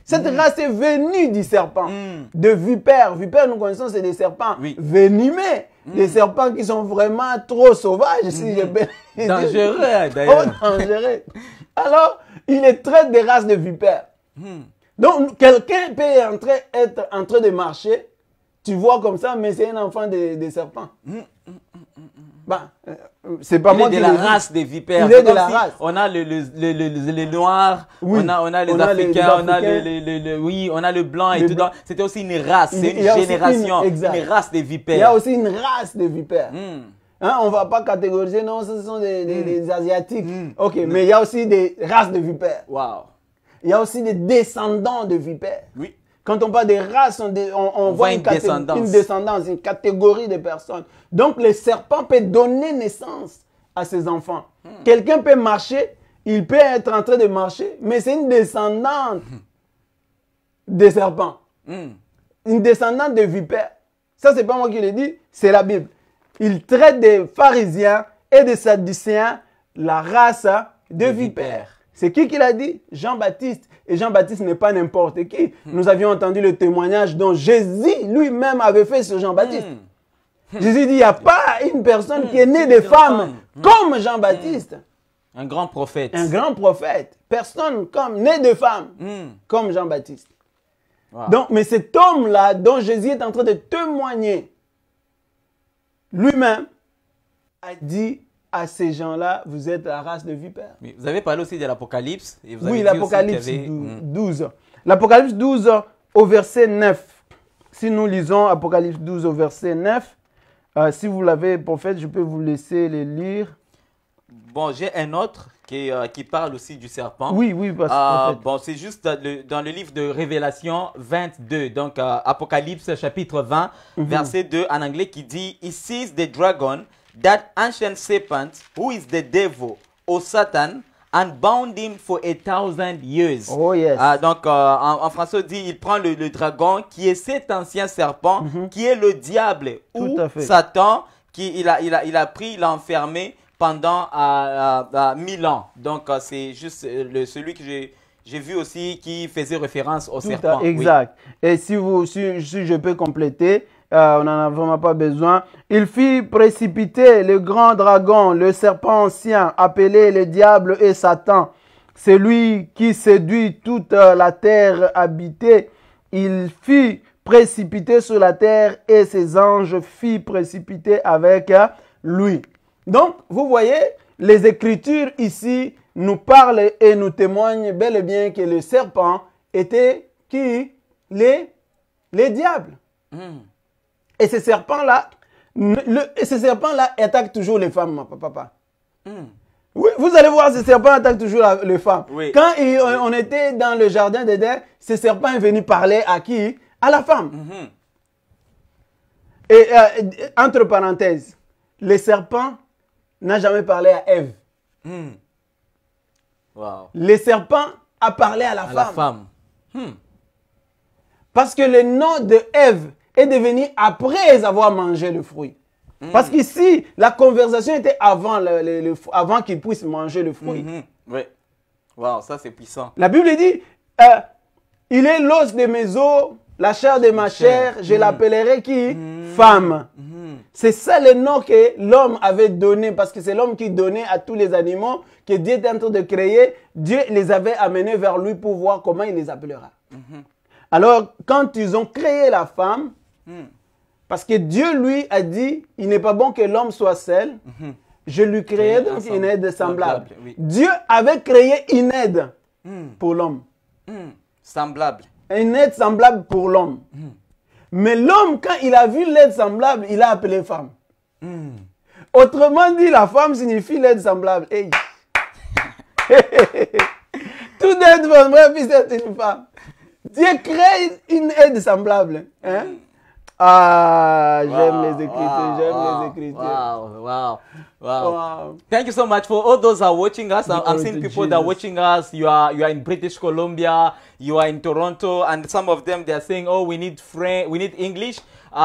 Speaker 1: cette race est venue du serpent, de vipères. Vipères, nous connaissons, c'est des serpents venimeux, des serpents qui sont vraiment trop sauvages. Si je peux
Speaker 2: dangereux d'ailleurs.
Speaker 1: Oh, dangereux. Alors, il est traité des races de vipères. Donc, quelqu'un peut être en train de marcher, tu vois comme ça, mais c'est un enfant des serpents. C'est pas moi qui
Speaker 2: la race des vipères.
Speaker 1: Il est de la race.
Speaker 2: On a les noirs, oui. on a les Africains, on a le blanc et tout. C'était aussi une race, c'est une génération, une race des vipères.
Speaker 1: Il y a aussi une race de vipères. Hein, on ne va pas catégoriser, non, ce sont des Asiatiques. Ok, mais il y a aussi des races de vipères.
Speaker 2: Wow.
Speaker 1: Il y a aussi des descendants de vipères.
Speaker 2: Oui.
Speaker 1: Quand on parle des races, on voit une descendance, une catégorie de personnes. Donc, le serpent peut donner naissance à ses enfants. Quelqu'un peut marcher, il peut être en train de marcher, mais c'est une descendante des serpents. Une descendante de vipères. Ça, c'est pas moi qui le dis, c'est la Bible. Il traite des pharisiens et des sadducéens, la race de vipères. C'est qui l'a dit? Jean-Baptiste. Et Jean-Baptiste n'est pas n'importe qui. Nous avions entendu le témoignage dont Jésus lui-même avait fait sur Jean-Baptiste. Jésus dit: il n'y a pas une personne qui est née de femme comme Jean-Baptiste.
Speaker 2: Un grand prophète.
Speaker 1: Un grand prophète. Personne comme né de femme comme Jean-Baptiste. Wow. Donc, mais cet homme-là dont Jésus est en train de témoigner, lui-même a dit à ces gens-là: vous êtes la race de vipères.
Speaker 2: Mais vous avez parlé aussi de l'Apocalypse.
Speaker 1: Oui, l'Apocalypse 12. L'Apocalypse 12 au verset 9. Si nous lisons Apocalypse 12 au verset 9, si vous l'avez, prophète, je peux vous laisser les lire.
Speaker 2: Bon, j'ai un autre qui parle aussi du serpent.
Speaker 1: Oui, parce que
Speaker 2: bon, c'est juste dans le livre de Révélation 22, donc Apocalypse chapitre 20, verset 2 en anglais, qui dit: He sees the dragon, that ancient serpent, who is the devil, or Satan, and bound him for 1,000 years.
Speaker 1: Oh yes.
Speaker 2: Donc en français, on dit: il prend le dragon, qui est cet ancien serpent, qui est le diable, ou Satan, il a enfermé pendant 1000 ans. Donc, c'est juste celui que j'ai vu aussi qui faisait référence au serpent.
Speaker 1: Exact. Oui. Et si je peux compléter, on n'en a vraiment pas besoin. Il fit précipiter le grand dragon, le serpent ancien, appelé le diable et Satan, celui qui séduit toute la terre habitée. Il fit précipiter sur la terre et ses anges firent précipiter avec lui. Donc, vous voyez, les Écritures ici nous parlent et nous témoignent bel et bien que le serpent était qui? Les diables. Et ces serpents-là, attaquent toujours les femmes, papa. Oui, vous allez voir, ces serpents attaquent toujours les femmes.
Speaker 2: Oui.
Speaker 1: Quand on était dans le jardin d'Éden, ce serpent est venu parler à qui? À la femme. Et entre parenthèses, le serpent n'a jamais parlé à Ève.
Speaker 2: Wow.
Speaker 1: Le serpent a parlé à la femme.
Speaker 2: La femme.
Speaker 1: Parce que le nom de Ève est devenu après avoir mangé le fruit. Parce qu'ici, la conversation était avant, avant qu'il puisse manger le fruit.
Speaker 2: Oui. Wow, ça c'est puissant.
Speaker 1: La Bible dit, il est l'os de mes os, la chair de ma chair, je l'appellerai qui? Femme. C'est ça le nom que l'homme avait donné, parce que c'est l'homme qui donnait à tous les animaux que Dieu était en train de créer. Dieu les avait amenés vers lui pour voir comment il les appellera. Alors, quand ils ont créé la femme, parce que Dieu lui a dit, il n'est pas bon que l'homme soit seul, je lui créai donc une aide semblable.
Speaker 2: Oui.
Speaker 1: Dieu avait créé une aide pour l'homme.
Speaker 2: Semblable.
Speaker 1: Une aide semblable pour l'homme. Mais l'homme, quand il a vu l'aide semblable, il a appelé femme. Autrement dit, la femme signifie l'aide semblable. Hey. Tout être vrai puisse être une femme. Dieu crée une aide semblable. Hein? Ah, j'aime les Écritures, les Écritures.
Speaker 2: Wow. Thank you so much for all those who are watching us. I'm seeing people that are watching us. You are in British Columbia, you are in Toronto, and some of them they are saying, "Oh, we need English." We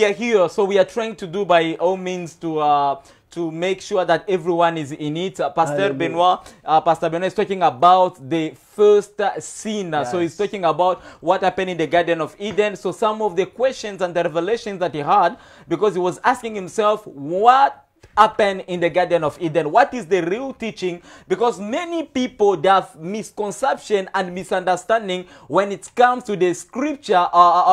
Speaker 2: are here, so we are trying to do by all means to make sure that everyone is in it. Pastor Benoit is talking about the first sin. Yes. So he's talking about what happened in the Garden of Eden. So some of the questions and the revelations that he had, because he was asking himself, what happened in the Garden of Eden? What is the real teaching? Because many people, they have misconception and misunderstanding when it comes to the scripture,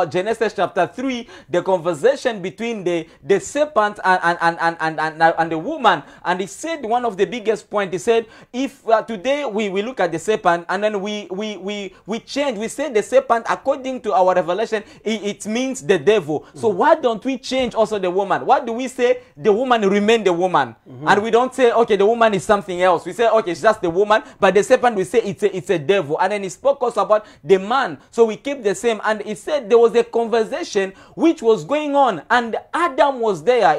Speaker 2: Genesis chapter 3, the conversation between the serpent and the woman. And he said one of the biggest points, he said, if today we look at the serpent and then we change, we say the serpent, according to our revelation, it means the devil. So why don't we change also the woman? What do we say? The woman remain the woman. And we don't say, okay, the woman is something else. We say, okay, it's just the woman, but the serpent, we say it's a devil. And then he spoke also about the man. So we keep the same. And he said there was a conversation which was going on, and Adam was there.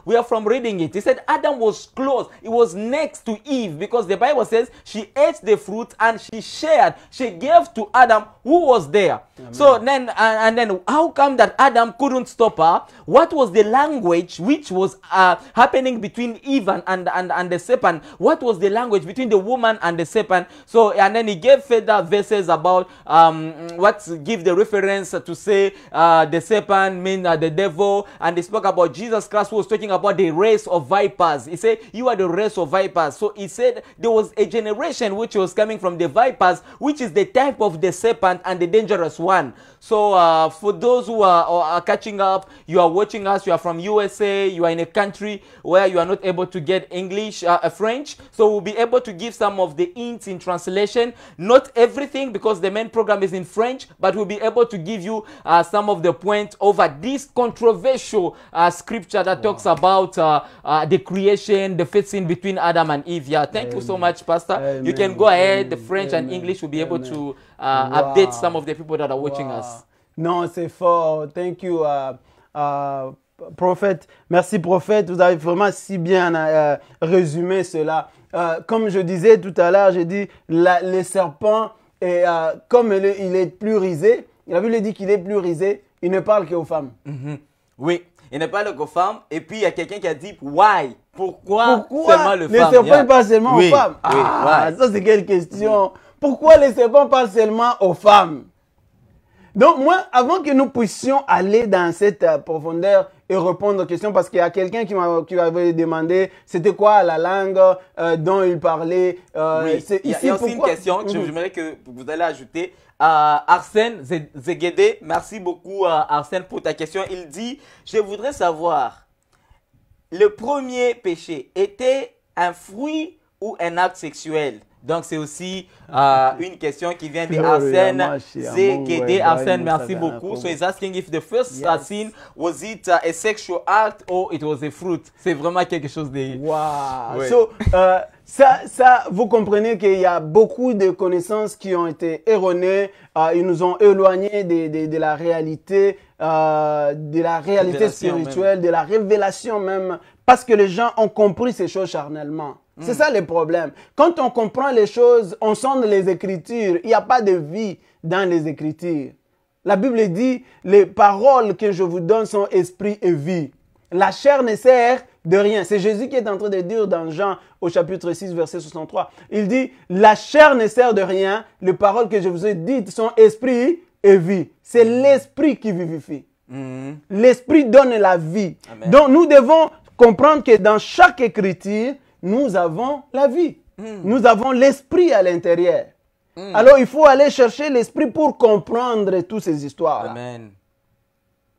Speaker 2: We are from reading it. He said Adam was close. He was next to Eve, because the Bible says she ate the fruit and she shared. She gave to Adam who was there. Amen. So then, and then how come that Adam couldn't stop her? What was the language which was happening between Eve and the serpent? What was the language between the woman and the serpent? So, and then he gave further verses about give the reference to say the serpent mean the devil, and he spoke about Jesus Christ, who was talking about the race of vipers. He said, you are the race of vipers. So he said there was a generation which was coming from the vipers, which is the type of the serpent and the dangerous one. So for those who are catching up, you are watching us, you are from USA, you are in a country where you are not able to get English, French, so we'll be able to give some of the hints in translation. Not everything, because the main program is in French, but we'll be able to give you some of the points over this controversial scripture that talks about the creation, the first sin between Adam and Eve. Yeah, thank you so much, Pastor. Amen. You can go ahead. The French and English will be able to update some of the people that are watching us.
Speaker 1: Non, c'est fort. Thank you, prophète. Merci, prophète. Vous avez vraiment si bien résumé cela. Comme je disais tout à l'heure, j'ai dit le serpent, comme il est plus risé, la Bible dit qu'il est plus risé, il ne parle qu'aux femmes.
Speaker 2: Oui, il ne parle qu'aux femmes. Et puis il y a quelqu'un qui a dit why? Pourquoi seulement les femmes?
Speaker 1: Les serpents parlent seulement aux femmes.
Speaker 2: Oui,
Speaker 1: ça c'est quelle question? Pourquoi les serpents parlent seulement aux femmes? Donc moi, avant que nous puissions aller dans cette profondeur, et répondre aux questions parce qu'il y a quelqu'un qui m'avait demandé c'était quoi la langue dont il parlait.
Speaker 2: Oui, il y a aussi une question que j'aimerais que vous allez ajouter. Arsène Zegede, merci beaucoup Arsène pour ta question. Il dit, je voudrais savoir, le premier péché était un fruit ou un acte sexuel? Donc, c'est aussi une question qui vient de Arsène Zegede. Arsène, merci beaucoup. So, he's asking if the first sin, was it a sexual act or it was a fruit? C'est vraiment quelque chose de...
Speaker 1: Wow!
Speaker 2: Oui.
Speaker 1: So, ça, vous comprenez qu'il y a beaucoup de connaissances qui ont été erronées. Ils nous ont éloignés de la réalité, spirituelle, même. De la révélation même. Parce que les gens ont compris ces choses charnellement. C'est ça le problème. Quand on comprend les choses, on sonde les Écritures. Il n'y a pas de vie dans les Écritures. La Bible dit, les paroles que je vous donne sont esprit et vie. La chair ne sert de rien. C'est Jésus qui est en train de dire dans Jean au chapitre 6, verset 63. Il dit, la chair ne sert de rien. Les paroles que je vous ai dites sont esprit et vie. C'est l'esprit qui vivifie. L'esprit donne la vie. Amen. Donc nous devons comprendre que dans chaque écriture, nous avons la vie. Nous avons l'esprit à l'intérieur. Alors, il faut aller chercher l'esprit pour comprendre toutes ces histoires.
Speaker 2: Amen.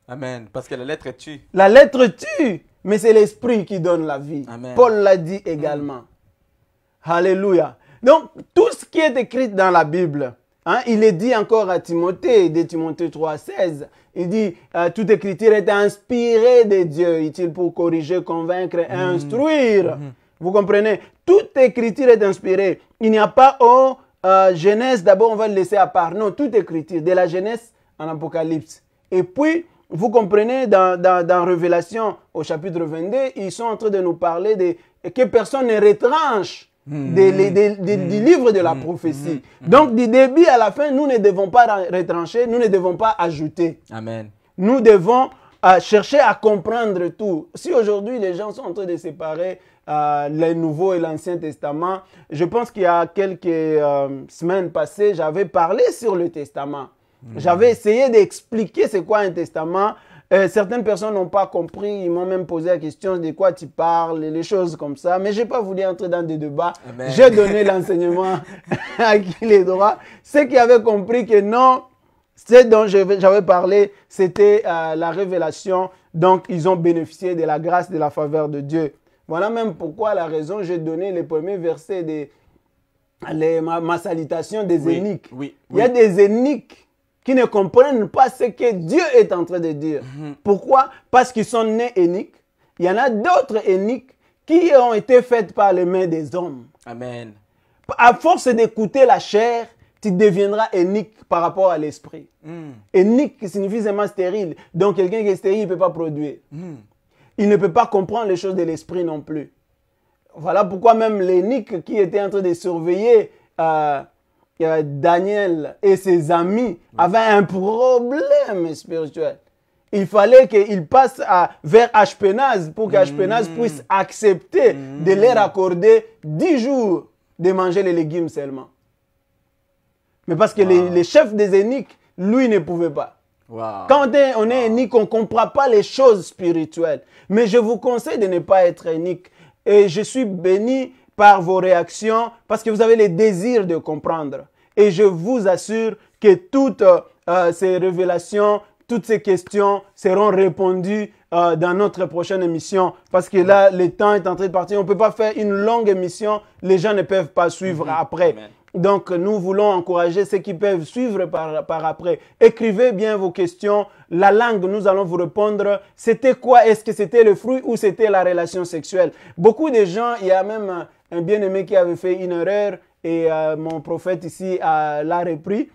Speaker 2: Amen. Parce que la lettre tue.
Speaker 1: La lettre tue, mais c'est l'esprit qui donne la vie.
Speaker 2: Amen.
Speaker 1: Paul l'a dit également. Alléluia. Donc, tout ce qui est écrit dans la Bible, il est dit encore à Timothée, de Timothée 3,16. Il dit, toute écriture est inspirée de Dieu, utile pour corriger, convaincre et instruire. Vous comprenez? Toute écriture est inspirée. Il n'y a pas Genèse, d'abord on va le laisser à part. Non, toute écriture, de la Genèse en Apocalypse. Et puis, vous comprenez, dans Révélation, au chapitre 22, ils sont en train de nous parler que personne ne retranche du livre de la prophétie. Donc, du début à la fin, nous ne devons pas retrancher, nous ne devons pas ajouter.
Speaker 2: Amen.
Speaker 1: Nous devons chercher à comprendre tout. Si aujourd'hui, les gens sont en train de séparer le Nouveau et l'Ancien Testament, je pense qu'il y a quelques semaines passées, j'avais parlé sur le Testament. J'avais essayé d'expliquer c'est quoi un testament. Certaines personnes n'ont pas compris, ils m'ont même posé la question de quoi tu parles, les choses comme ça. Mais je n'ai pas voulu entrer dans des débats. J'ai donné l'enseignement à qui les droits. Ceux qui avaient compris que non, ce dont j'avais parlé, c'était la révélation. Donc, ils ont bénéficié de la grâce, de la faveur de Dieu. Voilà même pourquoi la raison, j'ai donné les premiers versets de ma salutation des éniques. Il y a des éniques qui ne comprennent pas ce que Dieu est en train de dire. Pourquoi? Parce qu'ils sont nés éniques. Il y en a d'autres éniques qui ont été faites par les mains des hommes.
Speaker 2: Amen.
Speaker 1: À force d'écouter la chair, tu deviendras énique par rapport à l'esprit. Énique signifie seulement stérile. Donc quelqu'un qui est stérile ne peut pas produire. Il ne peut pas comprendre les choses de l'esprit non plus. Voilà pourquoi même l'énique qui était en train de surveiller Daniel et ses amis avaient un problème spirituel. Il fallait qu'il passe vers Ashpenaz pour qu'Ashpenaz puisse accepter de leur accorder 10 jours de manger les légumes seulement. Mais parce que les chefs des éniques, lui, ne pouvait pas. Quand on est énique, on ne comprend pas les choses spirituelles. Mais je vous conseille de ne pas être énique. Et je suis béni par vos réactions parce que vous avez le désir de comprendre. Et je vous assure que toutes ces révélations, toutes ces questions seront répondues dans notre prochaine émission. Parce que là, le temps est en train de partir. On ne peut pas faire une longue émission. Les gens ne peuvent pas suivre après. Amen. Donc, nous voulons encourager ceux qui peuvent suivre par après. Écrivez bien vos questions. La langue, nous allons vous répondre. C'était quoi? Est-ce que c'était le fruit ou c'était la relation sexuelle? Beaucoup de gens, il y a même un bien-aimé qui avait fait une erreur et mon prophète ici l'a repris,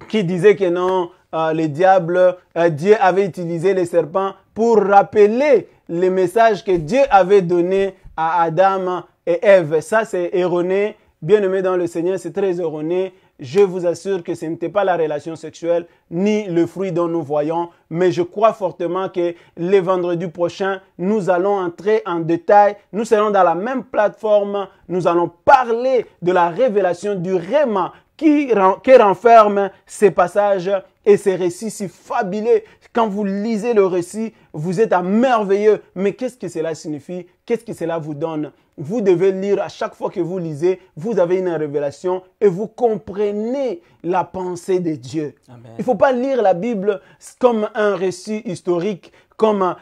Speaker 1: qui disait que non, le diable, Dieu avait utilisé les serpents pour rappeler le message que Dieu avait donné à Adam et Ève. Ça, c'est erroné. Bien-aimés dans le Seigneur, c'est très erroné. Je vous assure que ce n'était pas la relation sexuelle ni le fruit dont nous voyons. Mais je crois fortement que le vendredi prochain, nous allons entrer en détail. Nous serons dans la même plateforme. Nous allons parler de la révélation du Réma que renferment ces passages et ces récits si fabuleux. Quand vous lisez le récit, vous êtes à merveilleux. Mais qu'est-ce que cela signifie? Qu'est-ce que cela vous donne? Vous devez lire à chaque fois que vous lisez, vous avez une révélation et vous comprenez la pensée de Dieu. Amen. Il ne faut pas lire la Bible comme un récit historique, comme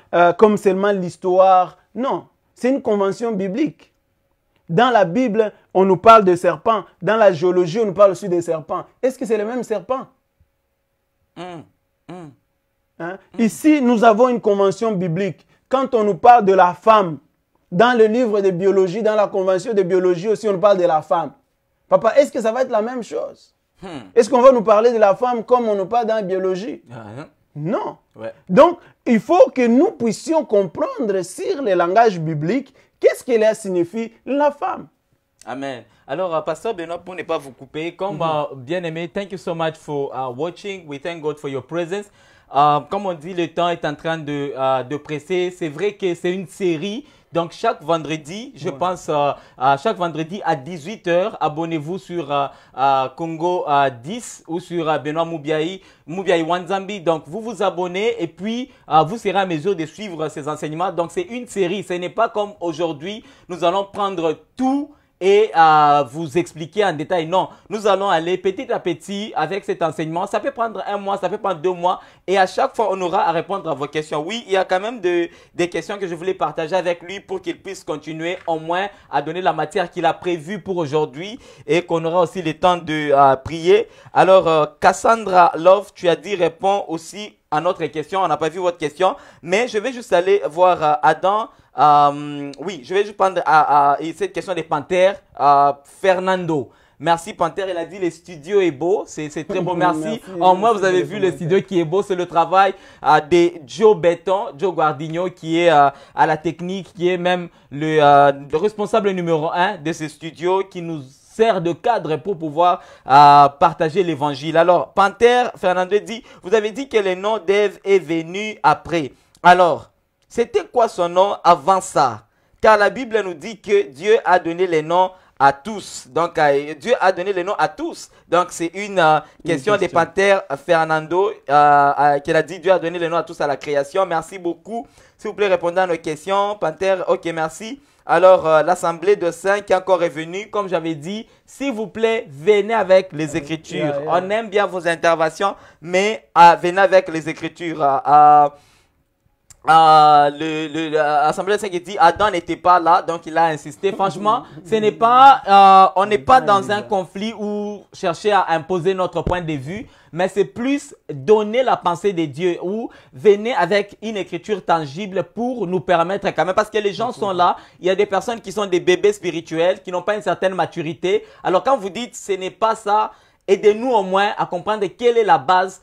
Speaker 1: seulement l'histoire. Non, c'est une convention biblique. Dans la Bible, on nous parle de serpents. Dans la géologie, on nous parle aussi des serpents. Est-ce que c'est le même serpent? Hein? Ici, nous avons une convention biblique. Quand on nous parle de la femme, dans le livre de biologie, dans la convention de biologie aussi, on nous parle de la femme. Papa, est-ce que ça va être la même chose? Est-ce qu'on va nous parler de la femme comme on nous parle dans la biologie? Non. Ouais. Donc, il faut que nous puissions comprendre sur le langage biblique qu'est-ce qu'elle signifie la femme.
Speaker 2: Amen. Alors, Pasteur Benoît, pour ne pas vous couper, comme bien-aimé, thank you so much for watching. We thank God for your presence. Comme on dit, le temps est en train de presser. C'est vrai que c'est une série. Donc, chaque vendredi, je pense, chaque vendredi à 18 h, abonnez-vous sur Congo 10 ou sur Benoît Moubiaï Wanzambi. Donc, vous vous abonnez et puis vous serez à mesure de suivre ces enseignements. Donc, c'est une série. Ce n'est pas comme aujourd'hui, nous allons prendre tout et vous expliquer en détail. Non, nous allons aller petit à petit avec cet enseignement. Ça peut prendre 1 mois, ça peut prendre 2 mois. Et à chaque fois, on aura à répondre à vos questions. Oui, il y a quand même des questions que je voulais partager avec lui pour qu'il puisse continuer au moins à donner la matière qu'il a prévue pour aujourd'hui et qu'on aura aussi le temps de prier. Alors, Cassandra Love, tu as dit réponds aussi à notre question. On n'a pas vu votre question, mais je vais juste aller voir Adam. Oui, je vais juste prendre cette question des Panthères. Fernando. Merci Panthère, il a dit le studio est beau, c'est très beau, merci. Au moins vous avez vu le studio qui est beau, c'est le travail de Joe Béton, Joe Guardino qui est à la technique, qui est même le responsable numéro 1 de ce studio qui nous sert de cadre pour pouvoir partager l'évangile. Alors, Panthère, Fernando dit, vous avez dit que le nom d'Ève est venu après. Alors, c'était quoi son nom avant ça? Car la Bible nous dit que Dieu a donné les noms à tous. Donc, Dieu a donné les noms à tous. Donc, c'est une question des Panthères, Fernando, qu'elle a dit Dieu a donné les noms à tous à la création. Merci beaucoup. S'il vous plaît, répondez à nos questions. Panthère, ok, merci. Alors, l'Assemblée de Saints qui est encore revenue, comme j'avais dit, s'il vous plaît, venez avec les Écritures. On aime bien vos interventions, mais venez avec les Écritures. L'Assemblée de Saints qui dit Adam n'était pas là, donc il a insisté. Franchement, ce n'est pas, on n'est pas dans un conflit où chercher à imposer notre point de vue, mais c'est plus donner la pensée de Dieu ou venir avec une écriture tangible pour nous permettre quand même, parce que les gens sont là, il y a des personnes qui sont des bébés spirituels, qui n'ont pas une certaine maturité. Alors quand vous dites ce n'est pas ça, aidez-nous au moins à comprendre quelle est la base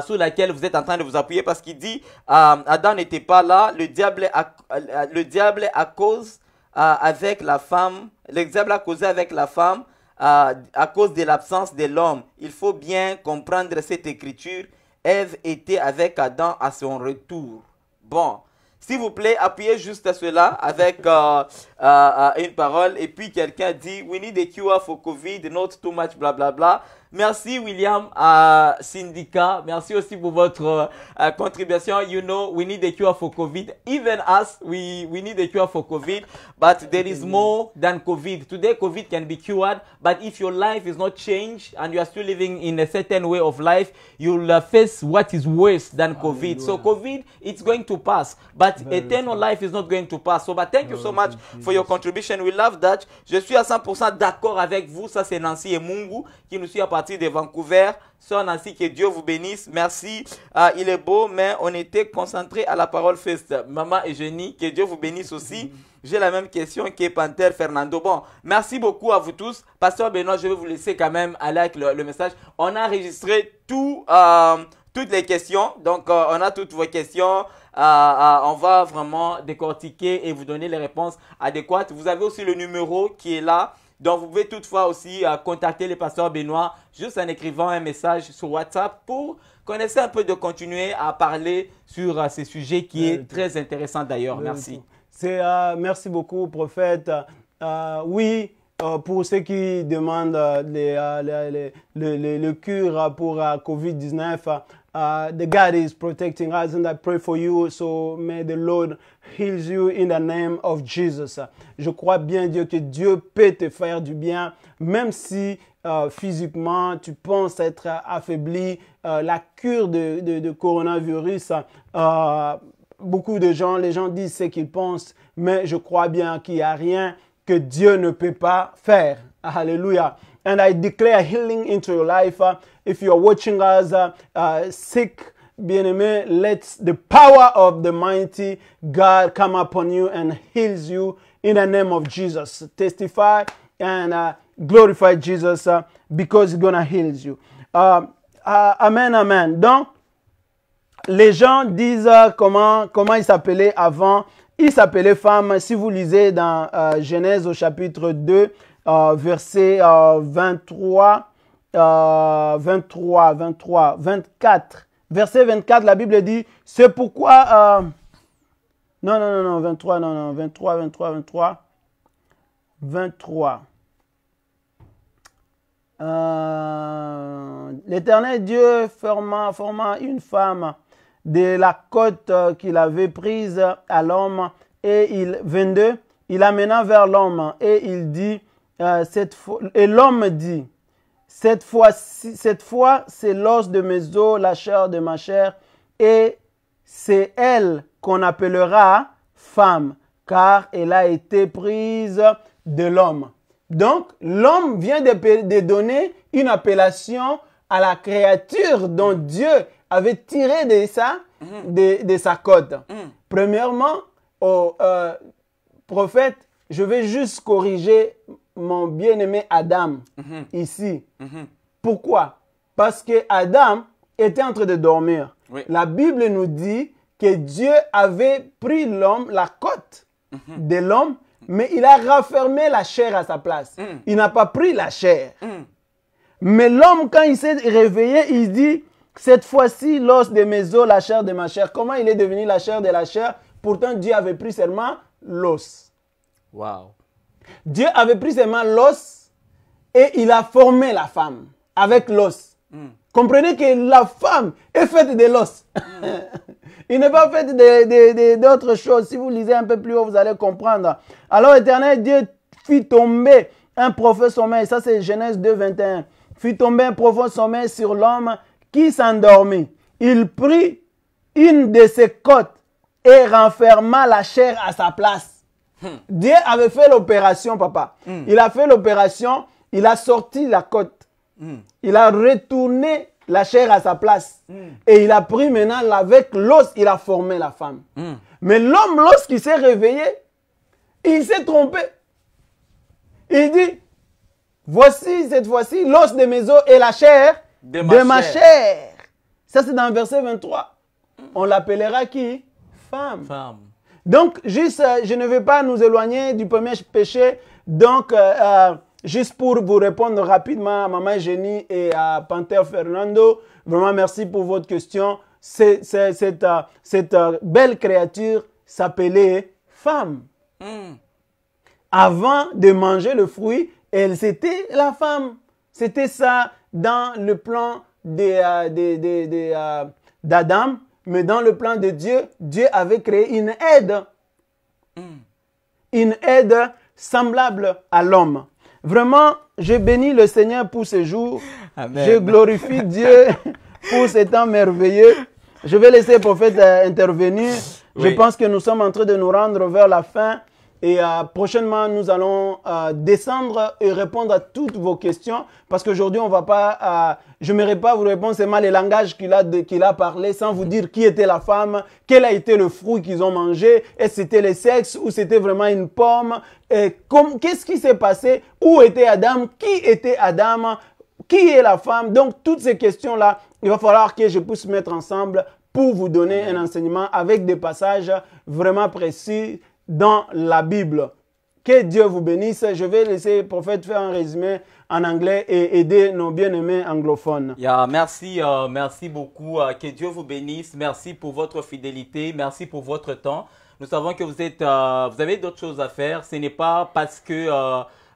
Speaker 2: sur laquelle vous êtes en train de vous appuyer, parce qu'il dit Adam n'était pas là, le diable a causé avec la femme, le diable a causé avec la femme à cause de l'absence de l'homme. Il faut bien comprendre cette écriture. Ève était avec Adam à son retour. Bon, s'il vous plaît, appuyez juste à cela avec une parole. Et puis quelqu'un dit we need a cure for COVID, not too much, bla bla bla. Merci William Syndicat. Merci aussi pour votre contribution. You know, we need a cure for COVID. Even us, we need a cure for COVID. But there is more than COVID. Today, COVID can be cured. But if your life is not changed and you are still living in a certain way of life, you'll face what is worse than COVID. So COVID, it's going to pass. But eternal life is not going to pass. So, but thank you so much for your contribution. We love that. Je suis à 100% d'accord avec vous. Ça, c'est Nancy et Mungu qui nous suit à partir de Vancouver. Sœur Nancy, que Dieu vous bénisse. Merci. Il est beau, mais on était concentré à la parole first. Maman Eugénie, que Dieu vous bénisse aussi. J'ai la même question que Panthère Fernando. Bon, merci beaucoup à vous tous. Pasteur Benoît, je vais vous laisser quand même aller avec le message. On a enregistré toutes les questions. Donc, on a toutes vos questions. On va vraiment décortiquer et vous donner les réponses adéquates. Vous avez aussi le numéro qui est là. Donc, vous pouvez toutefois aussi contacter le pasteur Benoît juste en écrivant un message sur WhatsApp pour qu'on essaie un peu de continuer à parler sur ces sujets qui est très intéressant d'ailleurs. Merci.
Speaker 1: Merci beaucoup, prophète. Oui, pour ceux qui demandent le cure pour COVID-19, the God is protecting us, and I pray for you. So may the Lord heal you in the name of Jesus. Je crois bien, Dieu, que Dieu peut te faire du bien, même si physiquement tu penses être affaibli. La cure de coronavirus, beaucoup de gens, les gens disent ce qu'ils pensent, mais je crois bien qu'il n'y a rien que Dieu ne peut pas faire. Hallelujah. And I declare healing into your life. If you are watching us sick, bien-aimé, let the power of the mighty God come upon you and heals you in the name of Jesus. Testify and glorify Jesus because he's going to heal you. Amen, amen. Donc, les gens disent comment il s'appelait avant. Il s'appelait femme. Si vous lisez dans Genèse au chapitre 2, verset 23, 24. Verset 24, la Bible dit, c'est pourquoi... non, 23. L'Éternel Dieu forma une femme de la côte qu'il avait prise à l'homme, et il amena vers l'homme, et il dit, et l'homme dit, cette fois c'est l'os de mes os, la chair de ma chair, et c'est elle qu'on appellera femme, car elle a été prise de l'homme. Donc, l'homme vient de donner une appellation à la créature dont Dieu avait tiré de sa côte. Premièrement, au prophète, je vais juste corriger mon bien-aimé Adam ici. Pourquoi? Parce que Adam était en train de dormir. Oui. La Bible nous dit que Dieu avait pris l'homme, la côte de l'homme, mais il a raffermé la chair à sa place. Il n'a pas pris la chair. Mais l'homme, quand il s'est réveillé, il dit, cette fois-ci, l'os de mes os, la chair de ma chair. Comment il est devenu la chair de la chair? Pourtant, Dieu avait pris seulement l'os.
Speaker 2: Wow.
Speaker 1: Dieu avait pris seulement l'os et il a formé la femme avec l'os. Comprenez que la femme est faite de l'os. Il n'est pas fait d'autres choses. Si vous lisez un peu plus haut, vous allez comprendre. Alors, l'Éternel Dieu fit tomber un profond sommeil. Ça, c'est Genèse 2, 21. Fit tomber un profond sommeil sur l'homme qui s'endormit. Il prit une de ses côtes et renferma la chair à sa place. Dieu avait fait l'opération, papa. Il a fait l'opération, il a sorti la côte. Il a retourné la chair à sa place. Et il a pris maintenant, avec l'os, il a formé la femme. Mais l'homme, lorsqu'il s'est réveillé, il s'est trompé. Il dit, voici cette fois-ci l'os de mes os et la chair de ma chair. Ça, c'est dans le verset 23. On l'appellera qui? Femme. Donc, juste, je ne vais pas nous éloigner du premier péché. Donc, juste pour vous répondre rapidement à Maman Jenny et à Panther Fernando, vraiment merci pour votre question. Cette belle créature s'appelait femme. Avant de manger le fruit, elle c'était la femme. C'était ça dans le plan d'Adam, mais dans le plan de Dieu, Dieu avait créé une aide. Une aide semblable à l'homme. Vraiment, je bénis le Seigneur pour ce jour. Amen. Je glorifie Dieu pour ce temps merveilleux. Je vais laisser le prophète intervenir. Oui. Je pense que nous sommes en train de nous rendre vers la fin. Et prochainement, nous allons descendre et répondre à toutes vos questions. Parce qu'aujourd'hui, on va pas, je n'aimerais pas vous répondre seulement les langages qu'il a parlé, sans vous dire qui était la femme, quel a été le fruit qu'ils ont mangé, est-ce que c'était le sexe ou c'était vraiment une pomme, qu'est-ce qui s'est passé, où était Adam, qui était Adam, qui est la femme. Donc, toutes ces questions-là, il va falloir que je puisse mettre ensemble pour vous donner un enseignement avec des passages vraiment précis dans la Bible. Que Dieu vous bénisse. Je vais laisser le prophète faire un résumé en anglais et aider nos bien-aimés anglophones.
Speaker 2: Merci beaucoup. Que Dieu vous bénisse. Merci pour votre fidélité. Merci pour votre temps. Nous savons que vous avez d'autres choses à faire. Ce n'est pas parce que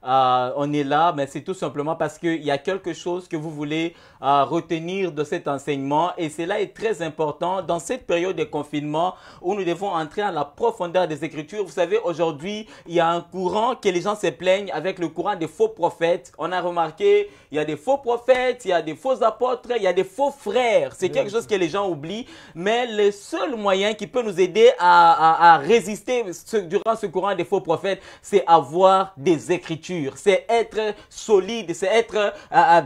Speaker 2: on est là, mais c'est tout simplement parce qu'il y a quelque chose que vous voulez retenir de cet enseignement. Et cela est très important dans cette période de confinement où nous devons entrer à la profondeur des Écritures. Vous savez, aujourd'hui, il y a un courant que les gens se plaignent avec le courant des faux prophètes. On a remarqué, il y a des faux prophètes, il y a des faux apôtres, il y a des faux frères. C'est quelque chose que les gens oublient. Mais le seul moyen qui peut nous aider à résister durant ce courant des faux prophètes, c'est avoir des Écritures. C'est être solide, c'est être